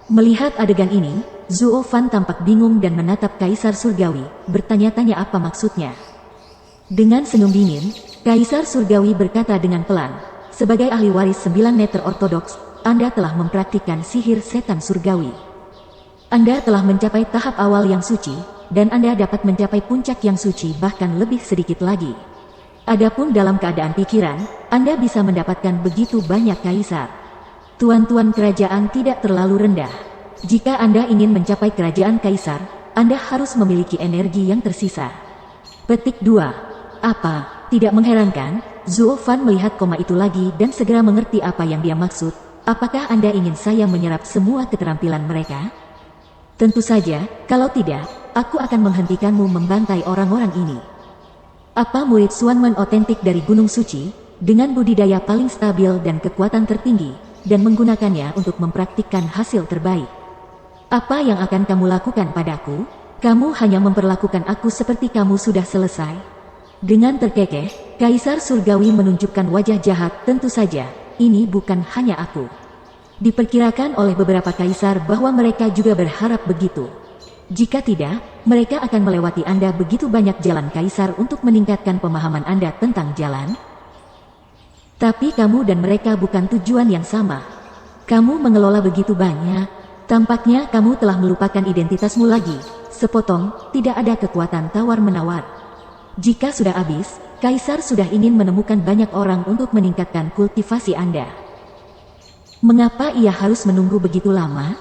Melihat adegan ini, Zuo Fan tampak bingung dan menatap Kaisar Surgawi, bertanya-tanya apa maksudnya. Dengan senyum dingin, Kaisar Surgawi berkata dengan pelan, sebagai ahli waris 9 neter ortodoks, Anda telah mempraktikkan sihir setan surgawi. Anda telah mencapai tahap awal yang suci, dan Anda dapat mencapai puncak yang suci bahkan lebih sedikit lagi. Adapun dalam keadaan pikiran, Anda bisa mendapatkan begitu banyak kaisar. Tuan-tuan kerajaan tidak terlalu rendah. Jika Anda ingin mencapai kerajaan kaisar, Anda harus memiliki energi yang tersisa. Petik 2. Apa? Tidak mengherankan, Zuo Fan melihat koma itu lagi dan segera mengerti apa yang dia maksud. Apakah Anda ingin saya menyerap semua keterampilan mereka? Tentu saja, kalau tidak, aku akan menghentikanmu membantai orang-orang ini. Apa murid Xuanmen otentik dari Gunung Suci, dengan budidaya paling stabil dan kekuatan tertinggi, dan menggunakannya untuk mempraktikkan hasil terbaik? Apa yang akan kamu lakukan padaku? Kamu hanya memperlakukan aku seperti kamu sudah selesai. Dengan terkekeh, Kaisar Surgawi menunjukkan wajah jahat. Tentu saja, ini bukan hanya aku. Diperkirakan oleh beberapa kaisar bahwa mereka juga berharap begitu. Jika tidak, mereka akan melewati Anda begitu banyak jalan kaisar untuk meningkatkan pemahaman Anda tentang jalan. Tapi kamu dan mereka bukan tujuan yang sama. Kamu mengelola begitu banyak. Tampaknya kamu telah melupakan identitasmu lagi. Sepotong, tidak ada kekuatan tawar-menawar. Jika sudah habis, Kaisar sudah ingin menemukan banyak orang untuk meningkatkan kultivasi Anda. Mengapa ia harus menunggu begitu lama?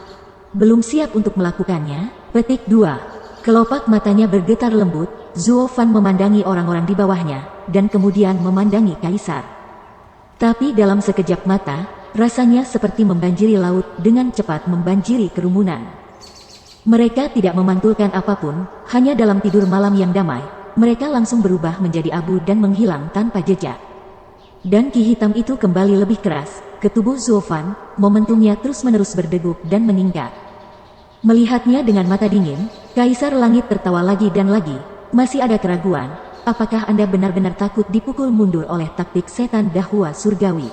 Belum siap untuk melakukannya? Petik 2. Kelopak matanya bergetar lembut, Zuo Fan memandangi orang-orang di bawahnya, dan kemudian memandangi Kaisar. Tapi dalam sekejap mata, rasanya seperti membanjiri laut dengan cepat membanjiri kerumunan. Mereka tidak memantulkan apapun, hanya dalam tidur malam yang damai, mereka langsung berubah menjadi abu dan menghilang tanpa jejak. Dan ki hitam itu kembali lebih keras ke tubuh Zuo Fan, momentumnya terus-menerus berdegup dan meningkat. Melihatnya dengan mata dingin, Kaisar Langit tertawa lagi dan lagi. Masih ada keraguan, apakah Anda benar-benar takut dipukul mundur oleh taktik setan dahwa surgawi?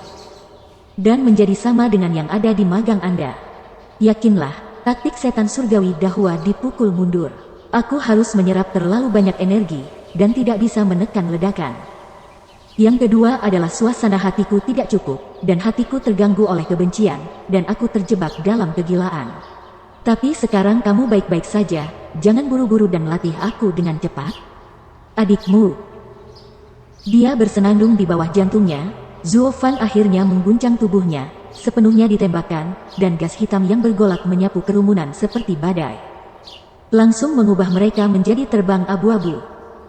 Dan menjadi sama dengan yang ada di magang Anda. Yakinlah, taktik setan surgawi dahwa dipukul mundur. Aku harus menyerap terlalu banyak energi, dan tidak bisa menekan ledakan. Yang kedua adalah suasana hatiku tidak cukup, dan hatiku terganggu oleh kebencian, dan aku terjebak dalam kegilaan. Tapi sekarang kamu baik-baik saja, jangan buru-buru dan latih aku dengan cepat. Adikmu. Dia bersenandung di bawah jantungnya, Zuo Fan akhirnya mengguncang tubuhnya, sepenuhnya ditembakkan, dan gas hitam yang bergolak menyapu kerumunan seperti badai. Langsung mengubah mereka menjadi terbang abu-abu.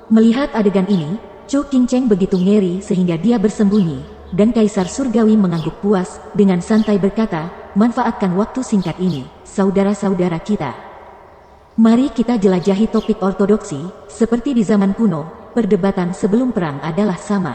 Melihat adegan ini, Chu Qingcheng begitu ngeri sehingga dia bersembunyi, dan Kaisar Surgawi mengangguk puas, dengan santai berkata, manfaatkan waktu singkat ini, saudara-saudara kita. Mari kita jelajahi topik ortodoksi, seperti di zaman kuno, perdebatan sebelum perang adalah sama.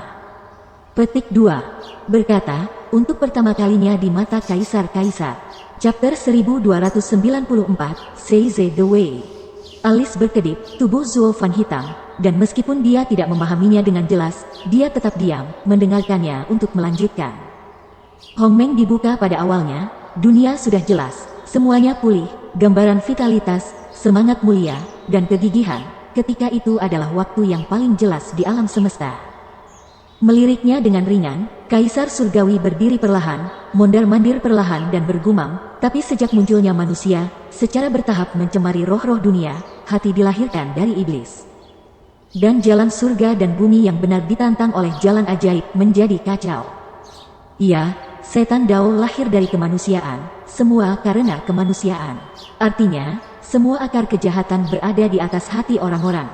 Petik 2. Berkata, untuk pertama kalinya di mata Kaisar-Kaisar. Chapter 1294, Seize the Way. Alis berkedip, tubuh Zuo Fan hitam, dan meskipun dia tidak memahaminya dengan jelas, dia tetap diam, mendengarkannya untuk melanjutkan. Hong Meng dibuka pada awalnya, dunia sudah jelas, semuanya pulih, gambaran vitalitas, semangat mulia, dan kegigihan, ketika itu adalah waktu yang paling jelas di alam semesta. Meliriknya dengan ringan, Kaisar Surgawi berdiri perlahan, mondar-mandir perlahan dan bergumam, tapi sejak munculnya manusia, secara bertahap mencemari roh-roh dunia, hati dilahirkan dari iblis. Dan jalan surga dan bumi yang benar ditantang oleh jalan ajaib menjadi kacau. Iya, setan Dao lahir dari kemanusiaan, semua karena kemanusiaan. Artinya, semua akar kejahatan berada di atas hati orang-orang.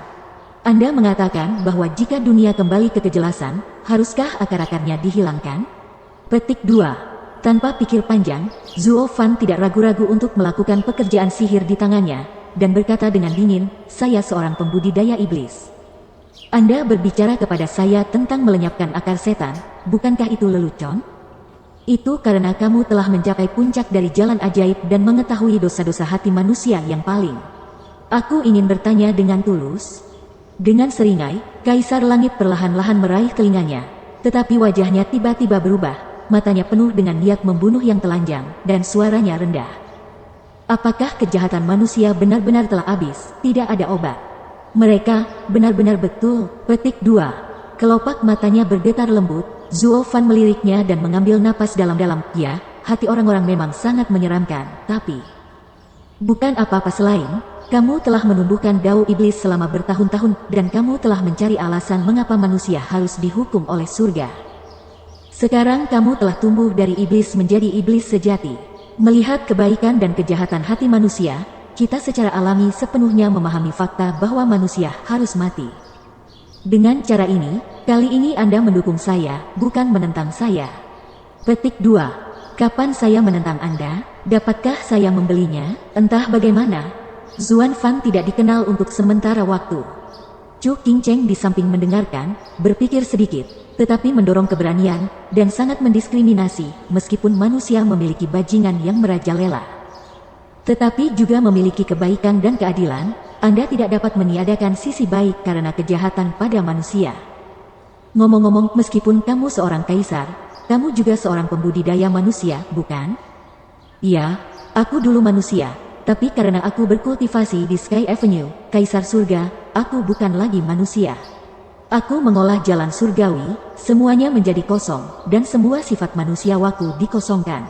Anda mengatakan bahwa jika dunia kembali ke kejelasan, haruskah akar-akarnya dihilangkan? Petik 2. Tanpa pikir panjang, Zuo Fan tidak ragu-ragu untuk melakukan pekerjaan sihir di tangannya, dan berkata dengan dingin, saya seorang pembudidaya iblis. Anda berbicara kepada saya tentang melenyapkan akar setan, bukankah itu lelucon? Itu karena kamu telah mencapai puncak dari jalan ajaib dan mengetahui dosa-dosa hati manusia yang paling. Aku ingin bertanya dengan tulus. Dengan seringai, Kaisar Langit perlahan-lahan meraih telinganya, tetapi wajahnya tiba-tiba berubah, matanya penuh dengan niat membunuh yang telanjang, dan suaranya rendah. Apakah kejahatan manusia benar-benar telah habis, tidak ada obat? Mereka, benar-benar betul. Petik 2. Kelopak matanya bergetar lembut, Zuo Fan meliriknya dan mengambil napas dalam-dalam. Ya, hati orang-orang memang sangat menyeramkan, tapi bukan apa-apa selain, kamu telah menumbuhkan dao iblis selama bertahun-tahun, dan kamu telah mencari alasan mengapa manusia harus dihukum oleh surga. Sekarang kamu telah tumbuh dari iblis menjadi iblis sejati. Melihat kebaikan dan kejahatan hati manusia, kita secara alami sepenuhnya memahami fakta bahwa manusia harus mati. Dengan cara ini, kali ini Anda mendukung saya, bukan menentang saya. Petik 2. Kapan saya menentang Anda? Dapatkah saya membelinya? Entah bagaimana. Zuan Fan tidak dikenal untuk sementara waktu. Chu Qingcheng di samping mendengarkan, berpikir sedikit, tetapi mendorong keberanian, dan sangat mendiskriminasi, meskipun manusia memiliki bajingan yang merajalela. Tetapi juga memiliki kebaikan dan keadilan, Anda tidak dapat meniadakan sisi baik karena kejahatan pada manusia. Ngomong-ngomong, meskipun kamu seorang kaisar, kamu juga seorang pembudidaya manusia, bukan? Iya, aku dulu manusia. Tapi karena aku berkultivasi di Sky Avenue, Kaisar Surga, aku bukan lagi manusia. Aku mengolah jalan surgawi, semuanya menjadi kosong, dan semua sifat manusiawaku dikosongkan.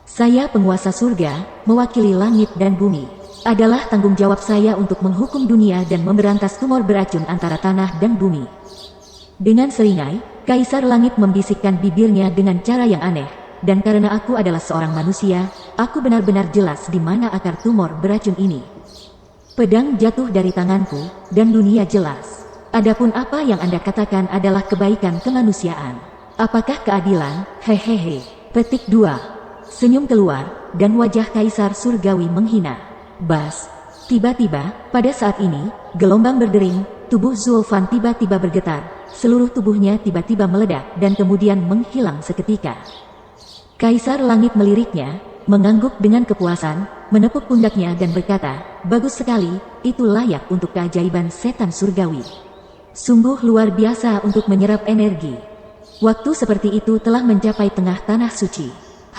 Saya penguasa surga, mewakili langit dan bumi. Adalah tanggung jawab saya untuk menghukum dunia dan memberantas tumor beracun antara tanah dan bumi. Dengan seringai, Kaisar Langit membisikkan bibirnya dengan cara yang aneh, dan karena aku adalah seorang manusia, aku benar-benar jelas di mana akar tumor beracun ini. Pedang jatuh dari tanganku, dan dunia jelas. Adapun apa yang Anda katakan adalah kebaikan kemanusiaan. Apakah keadilan? Hehehe. Petik 2. Senyum keluar, dan wajah Kaisar Surgawi menghina. Bas. Tiba-tiba, pada saat ini, gelombang berdering, tubuh Zulfan tiba-tiba bergetar, seluruh tubuhnya tiba-tiba meledak dan kemudian menghilang seketika. Kaisar Langit meliriknya, mengangguk dengan kepuasan, menepuk pundaknya dan berkata, "Bagus sekali, itu layak untuk keajaiban setan surgawi. Sungguh luar biasa untuk menyerap energi. Waktu seperti itu telah mencapai tengah tanah suci.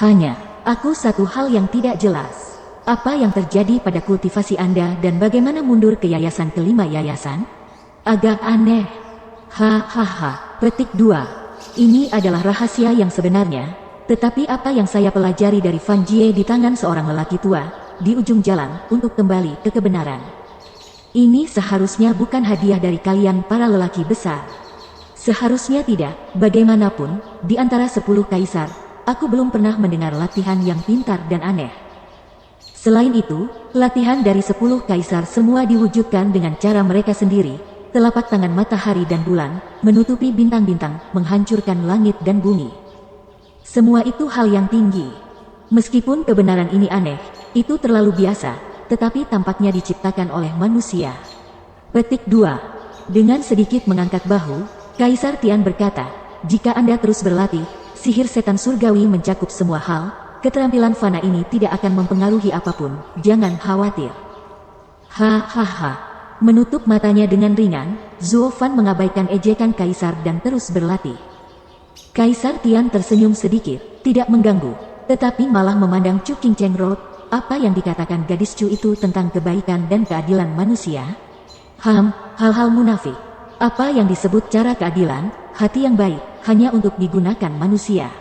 Hanya, aku satu hal yang tidak jelas. Apa yang terjadi pada kultivasi Anda dan bagaimana mundur ke yayasan kelima yayasan? Agak aneh." Hahaha. Petik 2. Ini adalah rahasia yang sebenarnya. Tetapi apa yang saya pelajari dari Fan Jie di tangan seorang lelaki tua, di ujung jalan, untuk kembali ke kebenaran. Ini seharusnya bukan hadiah dari kalian para lelaki besar. Seharusnya tidak, bagaimanapun, di antara 10 kaisar, aku belum pernah mendengar latihan yang pintar dan aneh. Selain itu, latihan dari 10 kaisar semua diwujudkan dengan cara mereka sendiri, telapak tangan matahari dan bulan, menutupi bintang-bintang, menghancurkan langit dan bumi. Semua itu hal yang tinggi. Meskipun kebenaran ini aneh, itu terlalu biasa, tetapi tampaknya diciptakan oleh manusia. Petik 2. Dengan sedikit mengangkat bahu, Kaisar Tian berkata, "Jika Anda terus berlatih, sihir setan surgawi mencakup semua hal, keterampilan fana ini tidak akan mempengaruhi apapun, jangan khawatir." Hahaha. Menutup matanya dengan ringan, Zuo Fan mengabaikan ejekan Kaisar dan terus berlatih. Kaisar Tian tersenyum sedikit, tidak mengganggu, tetapi malah memandang Chu Qingcheng Road. Apa yang dikatakan gadis Chu itu tentang kebaikan dan keadilan manusia? Hal-hal munafik. Apa yang disebut cara keadilan, hati yang baik, hanya untuk digunakan manusia.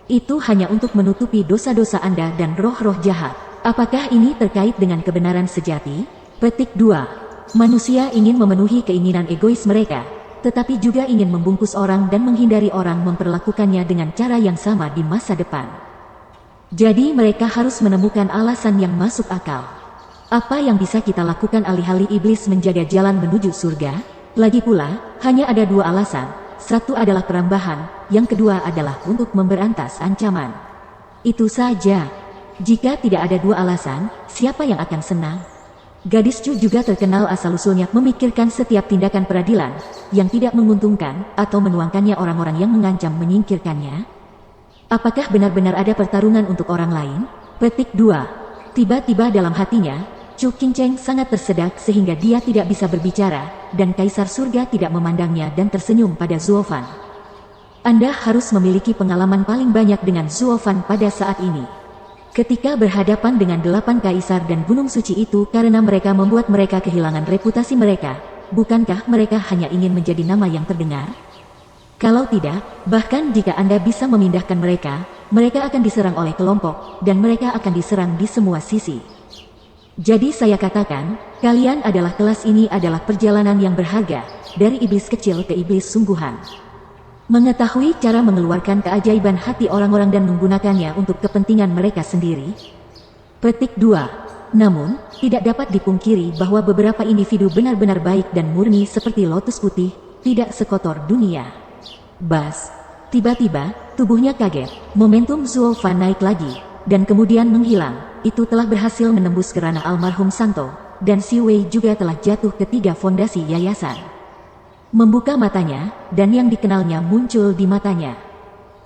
Itu hanya untuk menutupi dosa-dosa Anda dan roh-roh jahat. Apakah ini terkait dengan kebenaran sejati? Petik 2. Manusia ingin memenuhi keinginan egois mereka, tetapi juga ingin membungkus orang dan menghindari orang memperlakukannya dengan cara yang sama di masa depan. Jadi mereka harus menemukan alasan yang masuk akal. Apa yang bisa kita lakukan alih-alih iblis menjaga jalan menuju surga? Lagi pula, hanya ada 2 alasan. Satu adalah perambahan, yang kedua adalah untuk memberantas ancaman. Itu saja. Jika tidak ada 2 alasan, siapa yang akan senang? Gadis Chu juga terkenal asal-usulnya memikirkan setiap tindakan peradilan yang tidak menguntungkan atau menuangkannya orang-orang yang mengancam menyingkirkannya. Apakah benar-benar ada pertarungan untuk orang lain? Petik 2. Tiba-tiba dalam hatinya, Chu Qingcheng sangat tersedak sehingga dia tidak bisa berbicara, dan Kaisar Surga tidak memandangnya dan tersenyum pada Zuo Fan. Anda harus memiliki pengalaman paling banyak dengan Zuo Fan pada saat ini. Ketika berhadapan dengan 8 kaisar dan gunung suci itu karena mereka membuat mereka kehilangan reputasi mereka, bukankah mereka hanya ingin menjadi nama yang terdengar? Kalau tidak, bahkan jika Anda bisa memindahkan mereka, mereka akan diserang oleh kelompok, dan mereka akan diserang di semua sisi. Jadi saya katakan, kalian adalah kelas ini adalah perjalanan yang berharga, dari iblis kecil ke iblis sungguhan. Mengetahui cara mengeluarkan keajaiban hati orang-orang dan menggunakannya untuk kepentingan mereka sendiri. Petik 2. Namun, tidak dapat dipungkiri bahwa beberapa individu benar-benar baik dan murni seperti lotus putih, tidak sekotor dunia. Bas. Tiba-tiba, tubuhnya kaget, momentum Zuo Fan naik lagi, dan kemudian menghilang. Itu telah berhasil menembus ke ranah almarhum Santo, dan Si Wei juga telah jatuh ke 3 fondasi yayasan. Membuka matanya, dan yang dikenalnya muncul di matanya.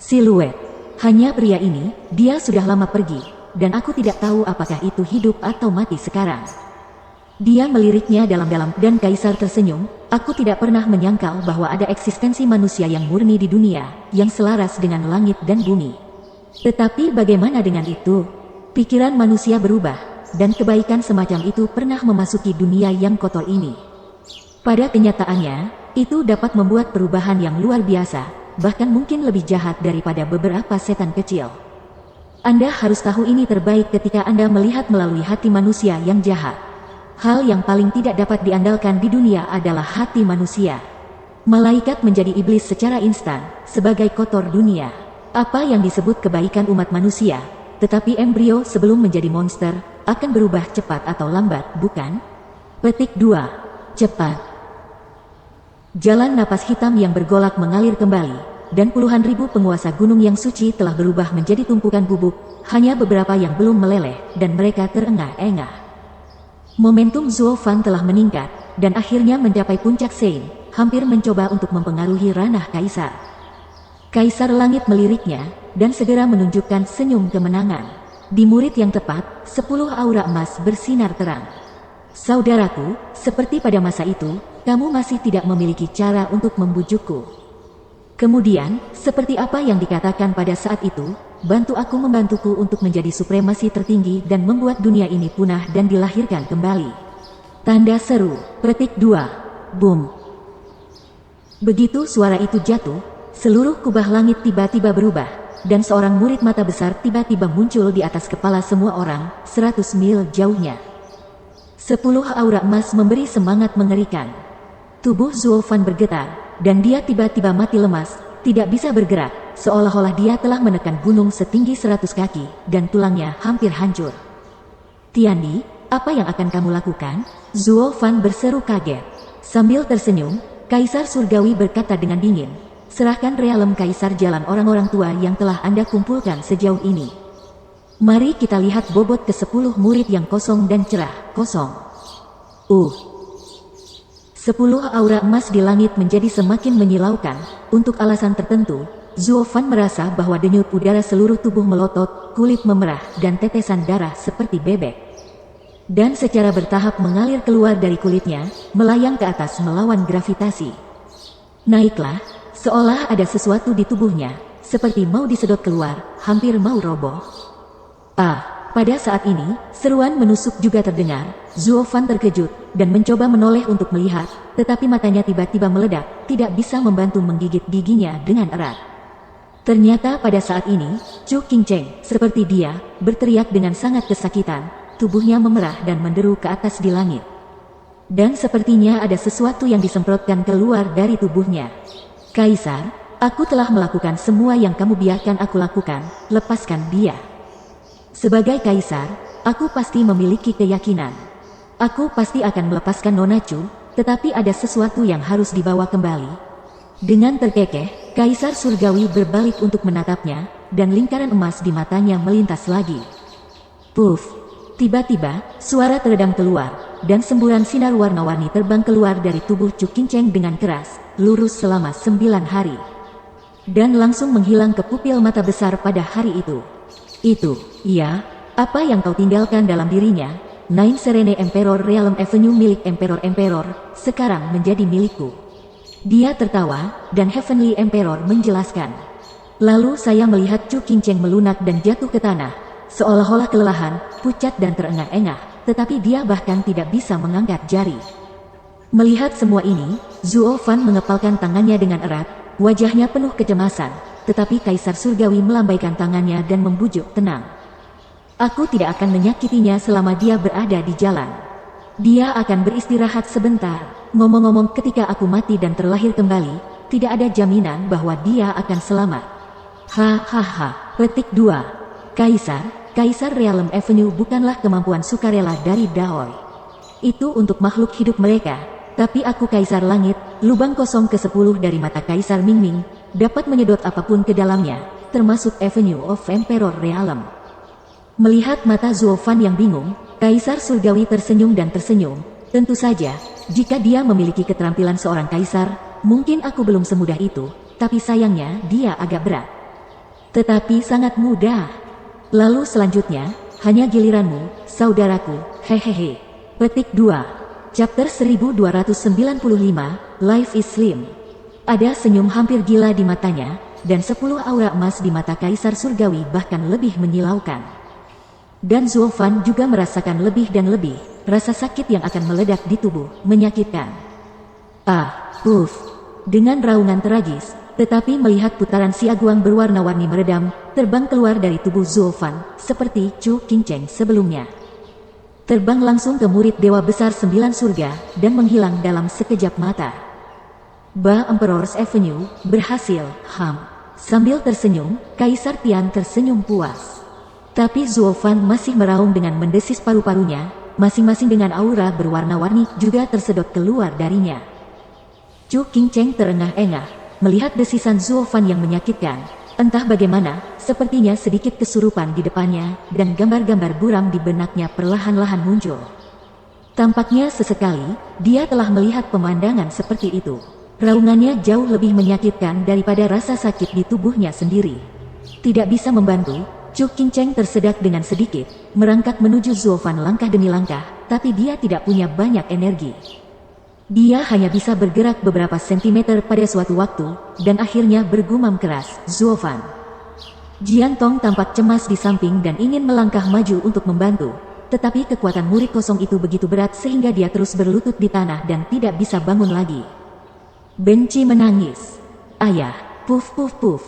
Siluet. Hanya pria ini, dia sudah lama pergi, dan aku tidak tahu apakah itu hidup atau mati sekarang. Dia meliriknya dalam-dalam, dan Kaisar tersenyum. Aku tidak pernah menyangkal bahwa ada eksistensi manusia yang murni di dunia, yang selaras dengan langit dan bumi. Tetapi bagaimana dengan itu? Pikiran manusia berubah, dan kebaikan semacam itu pernah memasuki dunia yang kotor ini. Pada kenyataannya, itu dapat membuat perubahan yang luar biasa, bahkan mungkin lebih jahat daripada beberapa setan kecil. Anda harus tahu ini terbaik ketika Anda melihat melalui hati manusia yang jahat. Hal yang paling tidak dapat diandalkan di dunia adalah hati manusia. Malaikat menjadi iblis secara instan, sebagai kotor dunia. Apa yang disebut kebaikan umat manusia, tetapi embrio sebelum menjadi monster, akan berubah cepat atau lambat, bukan? Petik 2. Cepat. Jalan napas hitam yang bergolak mengalir kembali, dan puluhan ribu penguasa gunung yang suci telah berubah menjadi tumpukan bubuk, hanya beberapa yang belum meleleh, dan mereka terengah-engah. Momentum Zuo Fan telah meningkat, dan akhirnya mencapai puncak Sein, hampir mencoba untuk mempengaruhi ranah Kaisar. Kaisar Langit meliriknya, dan segera menunjukkan senyum kemenangan. Di murid yang tepat, 10 aura emas bersinar terang. Saudaraku, seperti pada masa itu, kamu masih tidak memiliki cara untuk membujukku. Kemudian, seperti apa yang dikatakan pada saat itu, bantu aku membantuku untuk menjadi supremasi tertinggi dan membuat dunia ini punah dan dilahirkan kembali. Tanda seru, petik 2. Boom. Begitu suara itu jatuh, seluruh kubah langit tiba-tiba berubah, dan seorang murid mata besar tiba-tiba muncul di atas kepala semua orang, 100 mil jauhnya. 10 aura emas memberi semangat mengerikan. Tubuh Zuo Fan bergetar, dan dia tiba-tiba mati lemas, tidak bisa bergerak, seolah-olah dia telah menekan gunung setinggi 100 kaki, dan tulangnya hampir hancur. Tiandi, apa yang akan kamu lakukan? Zuo Fan berseru kaget. Sambil tersenyum, Kaisar Surgawi berkata dengan dingin, serahkan realem Kaisar jalan orang-orang tua yang telah Anda kumpulkan sejauh ini. Mari kita lihat bobot ke-10 murid yang kosong dan cerah, kosong. 10 aura emas di langit menjadi semakin menyilaukan. Untuk alasan tertentu, Zuo Fan merasa bahwa denyut udara seluruh tubuh melotot, kulit memerah, dan tetesan darah seperti bebek. Dan secara bertahap mengalir keluar dari kulitnya, melayang ke atas melawan gravitasi. Naiklah, seolah ada sesuatu di tubuhnya, seperti mau disedot keluar, hampir mau roboh. Pada saat ini, seruan menusuk juga terdengar. Zuo Fan terkejut, dan mencoba menoleh untuk melihat, tetapi matanya tiba-tiba meledak, tidak bisa membantu menggigit giginya dengan erat. Ternyata pada saat ini, Chu Qingcheng, seperti dia, berteriak dengan sangat kesakitan, tubuhnya memerah dan menderu ke atas di langit. Dan sepertinya ada sesuatu yang disemprotkan keluar dari tubuhnya. Kaisar, aku telah melakukan semua yang kamu biarkan aku lakukan, lepaskan dia. Sebagai Kaisar, aku pasti memiliki keyakinan. Aku pasti akan melepaskan Nona Chu, tetapi ada sesuatu yang harus dibawa kembali. Dengan terkekeh, Kaisar Surgawi berbalik untuk menatapnya, dan lingkaran emas di matanya melintas lagi. Puff! Tiba-tiba, suara teredam keluar, dan semburan sinar warna-warni terbang keluar dari tubuh Chu Qingcheng dengan keras, lurus selama 9 hari. Dan langsung menghilang ke pupil mata besar pada hari itu. Iya, apa yang kau tinggalkan dalam dirinya, Nine Serene Emperor Realm Avenue milik Emperor, sekarang menjadi milikku. Dia tertawa, dan Heavenly Emperor menjelaskan. Lalu saya melihat Chu Qingcheng melunak dan jatuh ke tanah, seolah-olah kelelahan, pucat dan terengah-engah, tetapi dia bahkan tidak bisa mengangkat jari. Melihat semua ini, Zuo Fan mengepalkan tangannya dengan erat, wajahnya penuh kecemasan. Tetapi Kaisar Surgawi melambaikan tangannya dan membujuk tenang. Aku tidak akan menyakitinya selama dia berada di jalan. Dia akan beristirahat sebentar. Ngomong-ngomong, ketika aku mati dan terlahir kembali, tidak ada jaminan bahwa dia akan selamat. Hahaha. Petik 2. Kaisar Realm Avenue bukanlah kemampuan sukarela dari Daoi. Itu untuk makhluk hidup mereka. Tapi aku Kaisar Langit, lubang kosong ke-10 dari mata Kaisar Mingming, dapat menyedot apapun ke dalamnya, termasuk Avenue of Emperor Realm. Melihat mata Zuo Fan yang bingung, Kaisar Surgawi tersenyum dan tersenyum. Tentu saja, jika dia memiliki keterampilan seorang kaisar, mungkin aku belum semudah itu, tapi sayangnya dia agak berat. Tetapi sangat mudah. Lalu selanjutnya, hanya giliranmu, saudaraku, hehehe. Petik 2. Chapter 1295, Life is Slim. Ada senyum hampir gila di matanya, dan 10 aura emas di mata Kaisar Surgawi bahkan lebih menyilaukan. Dan Zuo Fan juga merasakan lebih dan lebih, rasa sakit yang akan meledak di tubuh, menyakitkan. Puff. Dengan raungan tragis, tetapi melihat putaran si Aguang berwarna-warni meredam, terbang keluar dari tubuh Zuo Fan, seperti Chu Qingcheng sebelumnya. Terbang langsung ke murid Dewa Besar 9 Surga, dan menghilang dalam sekejap mata. Ba Emperor's Avenue, berhasil, Sambil tersenyum, Kaisar Tian tersenyum puas. Tapi Zuo Fan masih meraung dengan mendesis paru-parunya, masing-masing dengan aura berwarna-warni juga tersedot keluar darinya. Chu Qingcheng terengah-engah, melihat desisan Zuo Fan yang menyakitkan. Entah bagaimana, sepertinya sedikit kesurupan di depannya, dan gambar-gambar buram di benaknya perlahan-lahan muncul. Tampaknya sesekali, dia telah melihat pemandangan seperti itu. Raungannya jauh lebih menyakitkan daripada rasa sakit di tubuhnya sendiri. Tidak bisa membantu, Chu Qingcheng tersedak dengan sedikit, merangkak menuju Zuo Fan langkah demi langkah, tapi dia tidak punya banyak energi. Dia hanya bisa bergerak beberapa sentimeter pada suatu waktu, dan akhirnya bergumam keras, "Zuo Fan." Jian Tong tampak cemas di samping dan ingin melangkah maju untuk membantu, tetapi kekuatan murid kosong itu begitu berat sehingga dia terus berlutut di tanah dan tidak bisa bangun lagi. Benci menangis. "Ayah!" Puf puf puf.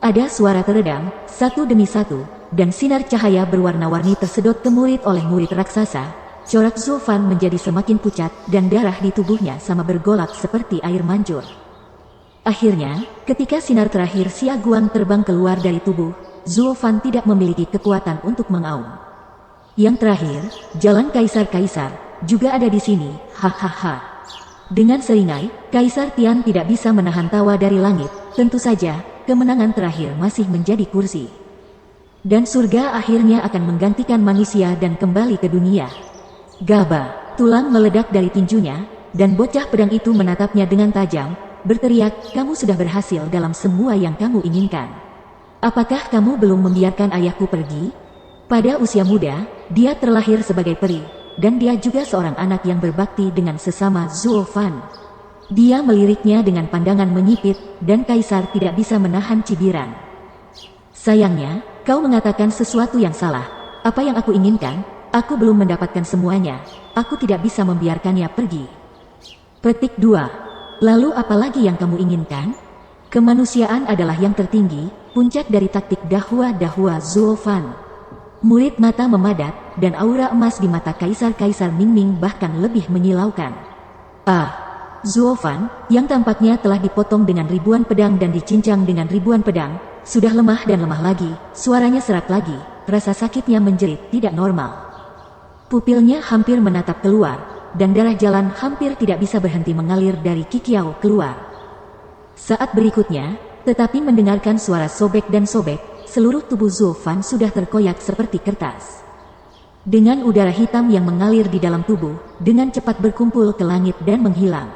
Ada suara teredam, satu demi satu, dan sinar cahaya berwarna-warni tersedot ke murid oleh murid raksasa. Corak Zuo Fan menjadi semakin pucat, dan darah di tubuhnya sama bergolak seperti air mancur. Akhirnya, ketika sinar terakhir Si Aguan terbang keluar dari tubuh, Zuo Fan tidak memiliki kekuatan untuk mengaum. Yang terakhir, jalan Kaisar-Kaisar, juga ada di sini, hahaha. Dengan seringai, Kaisar Tian tidak bisa menahan tawa dari langit. Tentu saja, kemenangan terakhir masih menjadi kursi. Dan surga akhirnya akan menggantikan manusia dan kembali ke dunia. Gaba, tulang meledak dari tinjunya, dan bocah pedang itu menatapnya dengan tajam, berteriak, "Kamu sudah berhasil dalam semua yang kamu inginkan. Apakah kamu belum membiarkan ayahku pergi?" Pada usia muda, dia terlahir sebagai peri, dan dia juga seorang anak yang berbakti dengan sesama Zuo Fan. Dia meliriknya dengan pandangan menyipit, dan Kaisar tidak bisa menahan cibiran. "Sayangnya, kau mengatakan sesuatu yang salah. Apa yang aku inginkan, aku belum mendapatkan semuanya. Aku tidak bisa membiarkannya pergi." Petik 2. Lalu apa lagi yang kamu inginkan? Kemanusiaan adalah yang tertinggi, puncak dari taktik Dahua Zuo Fan. Murid mata memadat, dan aura emas di mata Kaisar-Kaisar Mingming bahkan lebih menyilaukan. Zuo Fan, yang tampaknya telah dipotong dengan ribuan pedang dan dicincang dengan ribuan pedang, sudah lemah dan lemah lagi, suaranya serak lagi, rasa sakitnya menjerit tidak normal. Pupilnya hampir menatap keluar, dan darah jalan hampir tidak bisa berhenti mengalir dari Kikiao keluar. Saat berikutnya, tetapi mendengarkan suara sobek dan sobek, seluruh tubuh Zuo Fan sudah terkoyak seperti kertas. Dengan udara hitam yang mengalir di dalam tubuh, dengan cepat berkumpul ke langit dan menghilang.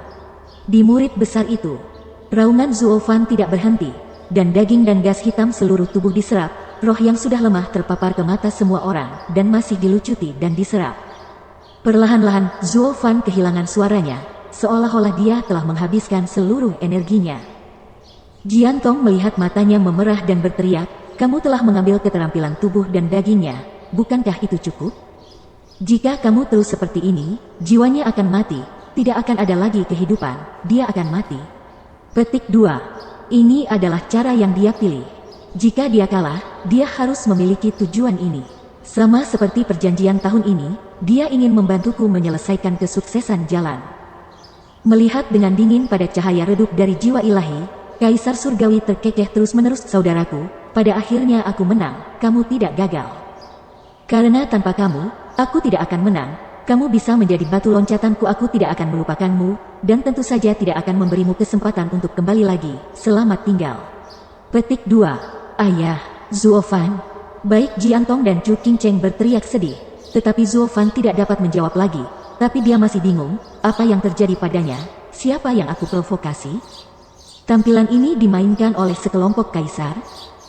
Di murid besar itu, raungan Zuo Fan tidak berhenti, dan daging dan gas hitam seluruh tubuh diserap, roh yang sudah lemah terpapar ke mata semua orang, dan masih dilucuti dan diserap. Perlahan-lahan, Zuo Fan kehilangan suaranya, seolah-olah dia telah menghabiskan seluruh energinya. Jian Tong melihat matanya memerah dan berteriak, "Kamu telah mengambil keterampilan tubuh dan dagingnya, bukankah itu cukup? Jika kamu terus seperti ini, jiwanya akan mati, tidak akan ada lagi kehidupan, dia akan mati." Petik 2. Ini adalah cara yang dia pilih. Jika dia kalah, dia harus memiliki tujuan ini. Sama seperti perjanjian tahun ini, dia ingin membantuku menyelesaikan kesuksesan jalan. Melihat dengan dingin pada cahaya redup dari jiwa ilahi, Kaisar Surgawi terkekeh terus-menerus, "Saudaraku, pada akhirnya aku menang, kamu tidak gagal. Karena tanpa kamu, aku tidak akan menang. Kamu bisa menjadi batu loncatanku, aku tidak akan melupakanmu, dan tentu saja tidak akan memberimu kesempatan untuk kembali lagi. Selamat tinggal." Petik 2. "Ayah, Zuo Fan." Baik Jian Tong dan Chu Qingcheng berteriak sedih, tetapi Zuo Fan tidak dapat menjawab lagi, tapi dia masih bingung, apa yang terjadi padanya, siapa yang aku provokasi? Tampilan ini dimainkan oleh sekelompok kaisar.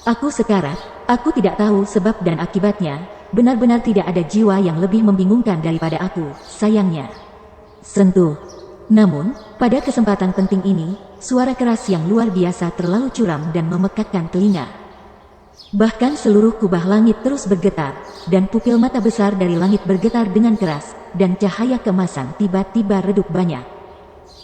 Aku sekarat, aku tidak tahu sebab dan akibatnya, benar-benar tidak ada jiwa yang lebih membingungkan daripada aku, sayangnya. Sentuh. Namun, pada kesempatan penting ini, suara keras yang luar biasa terlalu curam dan memekakkan telinga. Bahkan seluruh kubah langit terus bergetar, dan pupil mata besar dari langit bergetar dengan keras, dan cahaya keemasan tiba-tiba redup banyak.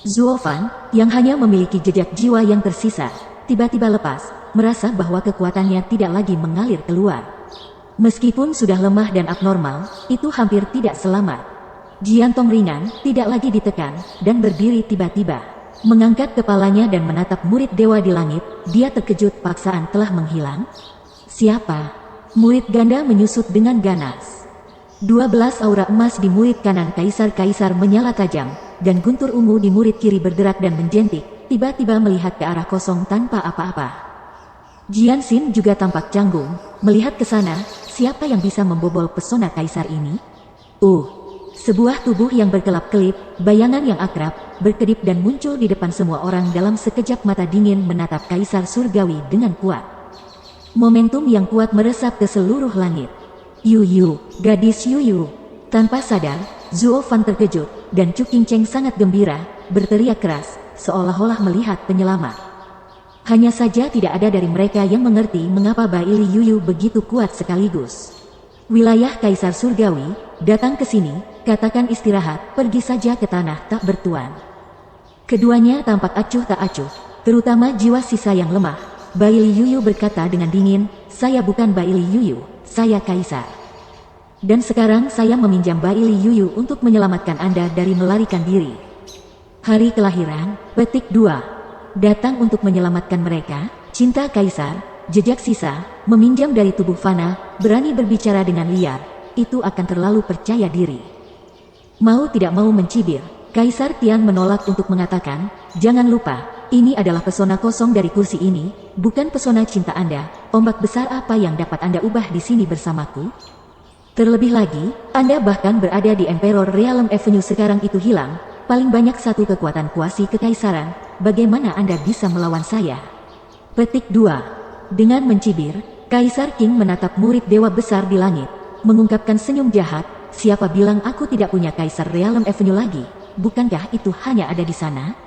Zuo Fan, yang hanya memiliki jejak jiwa yang tersisa, tiba-tiba lepas, merasa bahwa kekuatannya tidak lagi mengalir keluar. Meskipun sudah lemah dan abnormal, itu hampir tidak selamat. Jiantong ringan, tidak lagi ditekan, dan berdiri tiba-tiba. Mengangkat kepalanya dan menatap murid dewa di langit, dia terkejut paksaan telah menghilang. Siapa? Murid ganda menyusut dengan ganas. 12 aura emas di murid kanan kaisar-kaisar menyala tajam, dan guntur ungu di murid kiri bergerak dan menjentik, tiba-tiba melihat ke arah kosong tanpa apa-apa. Jian Xin juga tampak canggung, melihat ke sana, siapa yang bisa membobol pesona kaisar ini? Sebuah tubuh yang berkelap-kelip, bayangan yang akrab, berkedip dan muncul di depan semua orang dalam sekejap mata dingin menatap kaisar surgawi dengan kuat. Momentum yang kuat meresap ke seluruh langit. Yuyu, gadis Yuyu. Tanpa sadar, Zuo Fan terkejut, dan Chu Qingcheng sangat gembira, berteriak keras, seolah-olah melihat penyelamat. Hanya saja tidak ada dari mereka yang mengerti mengapa Baili Yuyu begitu kuat sekaligus. Wilayah Kaisar Surgawi, datang ke sini, katakan istirahat, pergi saja ke tanah tak bertuan. Keduanya tampak acuh tak acuh, terutama jiwa sisa yang lemah. Baili Yuyu berkata dengan dingin, saya bukan Baili Yuyu, saya Kaisar. Dan sekarang saya meminjam Baili Yuyu untuk menyelamatkan Anda dari melarikan diri. Hari kelahiran, petik 2. Datang untuk menyelamatkan mereka, cinta Kaisar, jejak sisa, meminjam dari tubuh fana, berani berbicara dengan liar, itu akan terlalu percaya diri. Mau tidak mau mencibir, Kaisar Tian menolak untuk mengatakan, jangan lupa, ini adalah pesona kosong dari kursi ini, bukan pesona cinta Anda. Ombak besar apa yang dapat Anda ubah di sini bersamaku? Terlebih lagi, Anda bahkan berada di Emperor Realm Avenue sekarang itu hilang, paling banyak satu kekuatan kuasi kekaisaran, bagaimana Anda bisa melawan saya? Petik 2. Dengan mencibir, Kaisar King menatap murid dewa besar di langit, mengungkapkan senyum jahat, siapa bilang aku tidak punya Kaisar Realm Avenue lagi? Bukankah itu hanya ada di sana?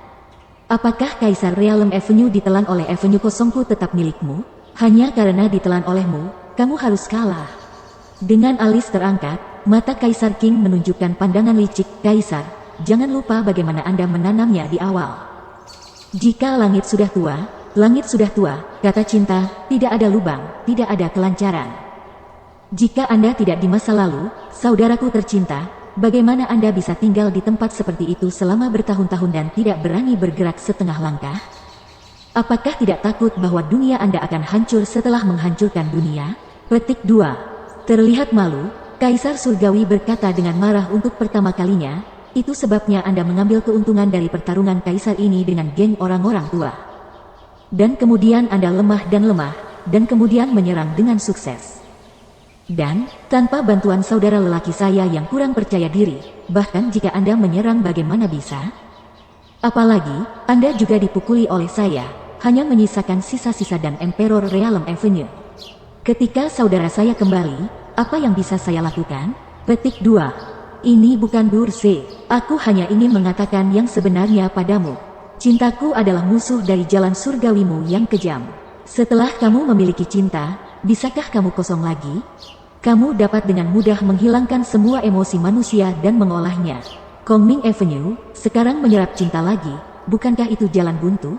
Apakah Kaisar Realm Avenue ditelan oleh Avenue kosongku tetap milikmu? Hanya karena ditelan olehmu, kamu harus kalah. Dengan alis terangkat, mata Kaisar King menunjukkan pandangan licik, Kaisar, jangan lupa bagaimana Anda menanamnya di awal. Jika langit sudah tua, kata cinta, tidak ada lubang, tidak ada kelancaran. Jika Anda tidak di masa lalu, saudaraku tercinta, bagaimana Anda bisa tinggal di tempat seperti itu selama bertahun-tahun dan tidak berani bergerak setengah langkah? Apakah tidak takut bahwa dunia Anda akan hancur setelah menghancurkan dunia? Petik 2. Terlihat malu, Kaisar Surgawi berkata dengan marah untuk pertama kalinya, itu sebabnya Anda mengambil keuntungan dari pertarungan Kaisar ini dengan geng orang-orang tua. Dan kemudian Anda lemah, dan kemudian menyerang dengan sukses. Dan, tanpa bantuan saudara lelaki saya yang kurang percaya diri, bahkan jika Anda menyerang bagaimana bisa? Apalagi, Anda juga dipukuli oleh saya, hanya menyisakan sisa-sisa dan Emperor Realm Avenue. Ketika saudara saya kembali, apa yang bisa saya lakukan? Petik 2. Ini bukan burse, aku hanya ingin mengatakan yang sebenarnya padamu. Cintaku adalah musuh dari jalan surgawimu yang kejam. Setelah kamu memiliki cinta, bisakah kamu kosong lagi? Kamu dapat dengan mudah menghilangkan semua emosi manusia dan mengolahnya. Kongming Avenue, sekarang menyerap cinta lagi, bukankah itu jalan buntu?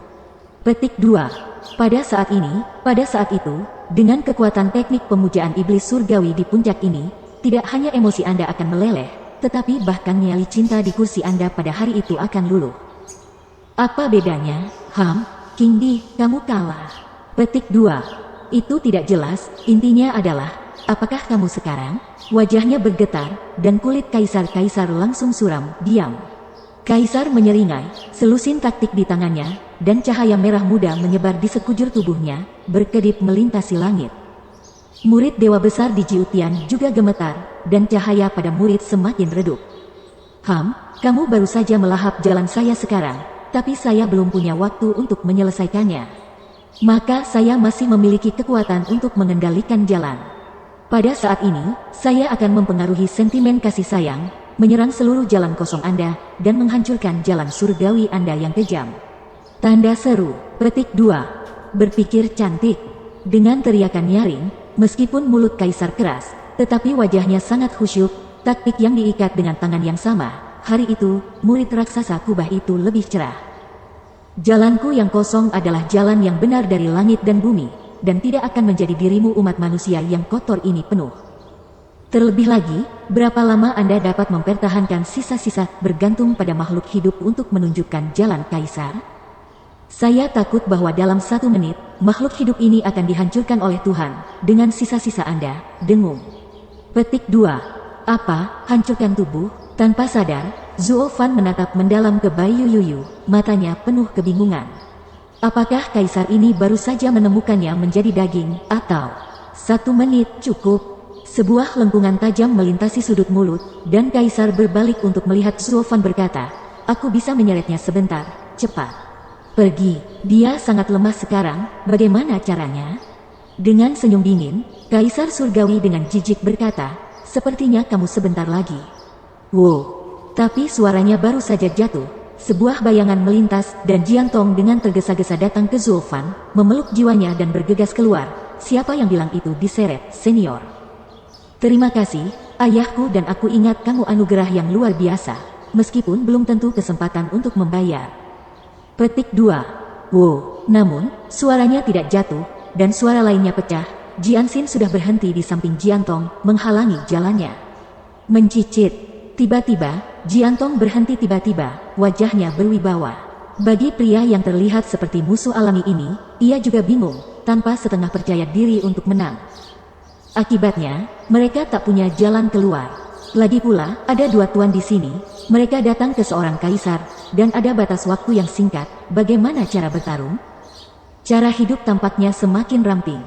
Petik 2. Pada saat itu, dengan kekuatan teknik pemujaan iblis surgawi di puncak ini, tidak hanya emosi Anda akan meleleh, tetapi bahkan nyali cinta di kursi Anda pada hari itu akan luluh. Apa bedanya? King Di, kamu kalah. Petik 2. Itu tidak jelas, intinya adalah, apakah kamu sekarang? Wajahnya bergetar, dan kulit Kaisar langsung suram, diam. Kaisar menyeringai, selusin taktik di tangannya, dan cahaya merah muda menyebar di sekujur tubuhnya, berkedip melintasi langit. Murid dewa besar di Jiutian juga gemetar, dan cahaya pada murid semakin redup. Kamu baru saja melahap jalan saya sekarang, tapi saya belum punya waktu untuk menyelesaikannya. Maka saya masih memiliki kekuatan untuk mengendalikan jalan. Pada saat ini, saya akan mempengaruhi sentimen kasih sayang, menyerang seluruh jalan kosong Anda, dan menghancurkan jalan surgawi Anda yang kejam. Tanda seru. Petik 2. Berpikir cantik. Dengan teriakan nyaring, meskipun mulut Kaisar keras, tetapi wajahnya sangat khusyuk, taktik yang diikat dengan tangan yang sama. Hari itu, murid raksasa kubah itu lebih cerah. Jalanku yang kosong adalah jalan yang benar dari langit dan bumi, dan tidak akan menjadi dirimu umat manusia yang kotor ini penuh. Terlebih lagi, berapa lama Anda dapat mempertahankan sisa-sisa bergantung pada makhluk hidup untuk menunjukkan jalan Kaisar? Saya takut bahwa dalam 1 menit, makhluk hidup ini akan dihancurkan oleh Tuhan, dengan sisa-sisa Anda, dengung. Petik 2. Apa, hancurkan tubuh? Tanpa sadar, Zuo Fan menatap mendalam ke Bai Yuyu, matanya penuh kebingungan. Apakah Kaisar ini baru saja menemukannya menjadi daging, atau 1 menit cukup? Sebuah lengkungan tajam melintasi sudut mulut, dan Kaisar berbalik untuk melihat Zuo Fan berkata, "Aku bisa menyeretnya sebentar, cepat. Pergi, dia sangat lemah sekarang, bagaimana caranya?" Dengan senyum dingin, Kaisar Surgawi dengan jijik berkata, "Sepertinya kamu sebentar lagi." Wow. Tapi suaranya baru saja jatuh, sebuah bayangan melintas dan Jian Tong dengan tergesa-gesa datang ke Zuo Fan, memeluk jiwanya dan bergegas keluar. "Siapa yang bilang itu diseret, senior?" "Terima kasih, ayahku, dan aku ingat kamu anugerah yang luar biasa, meskipun belum tentu kesempatan untuk membayar." Petik 2. Wow, namun, suaranya tidak jatuh, dan suara lainnya pecah. Jian Xin sudah berhenti di samping Jian Tong, menghalangi jalannya. Mencicit. Tiba-tiba, Jian Tong berhenti tiba-tiba, wajahnya berwibawa. Bagi pria yang terlihat seperti musuh alami ini, ia juga bingung, tanpa setengah percaya diri untuk menang. Akibatnya, mereka tak punya jalan keluar. Lagi pula, ada 2 tuan di sini, mereka datang ke seorang kaisar, dan ada batas waktu yang singkat, bagaimana cara bertarung? Cara hidup tampaknya semakin ramping.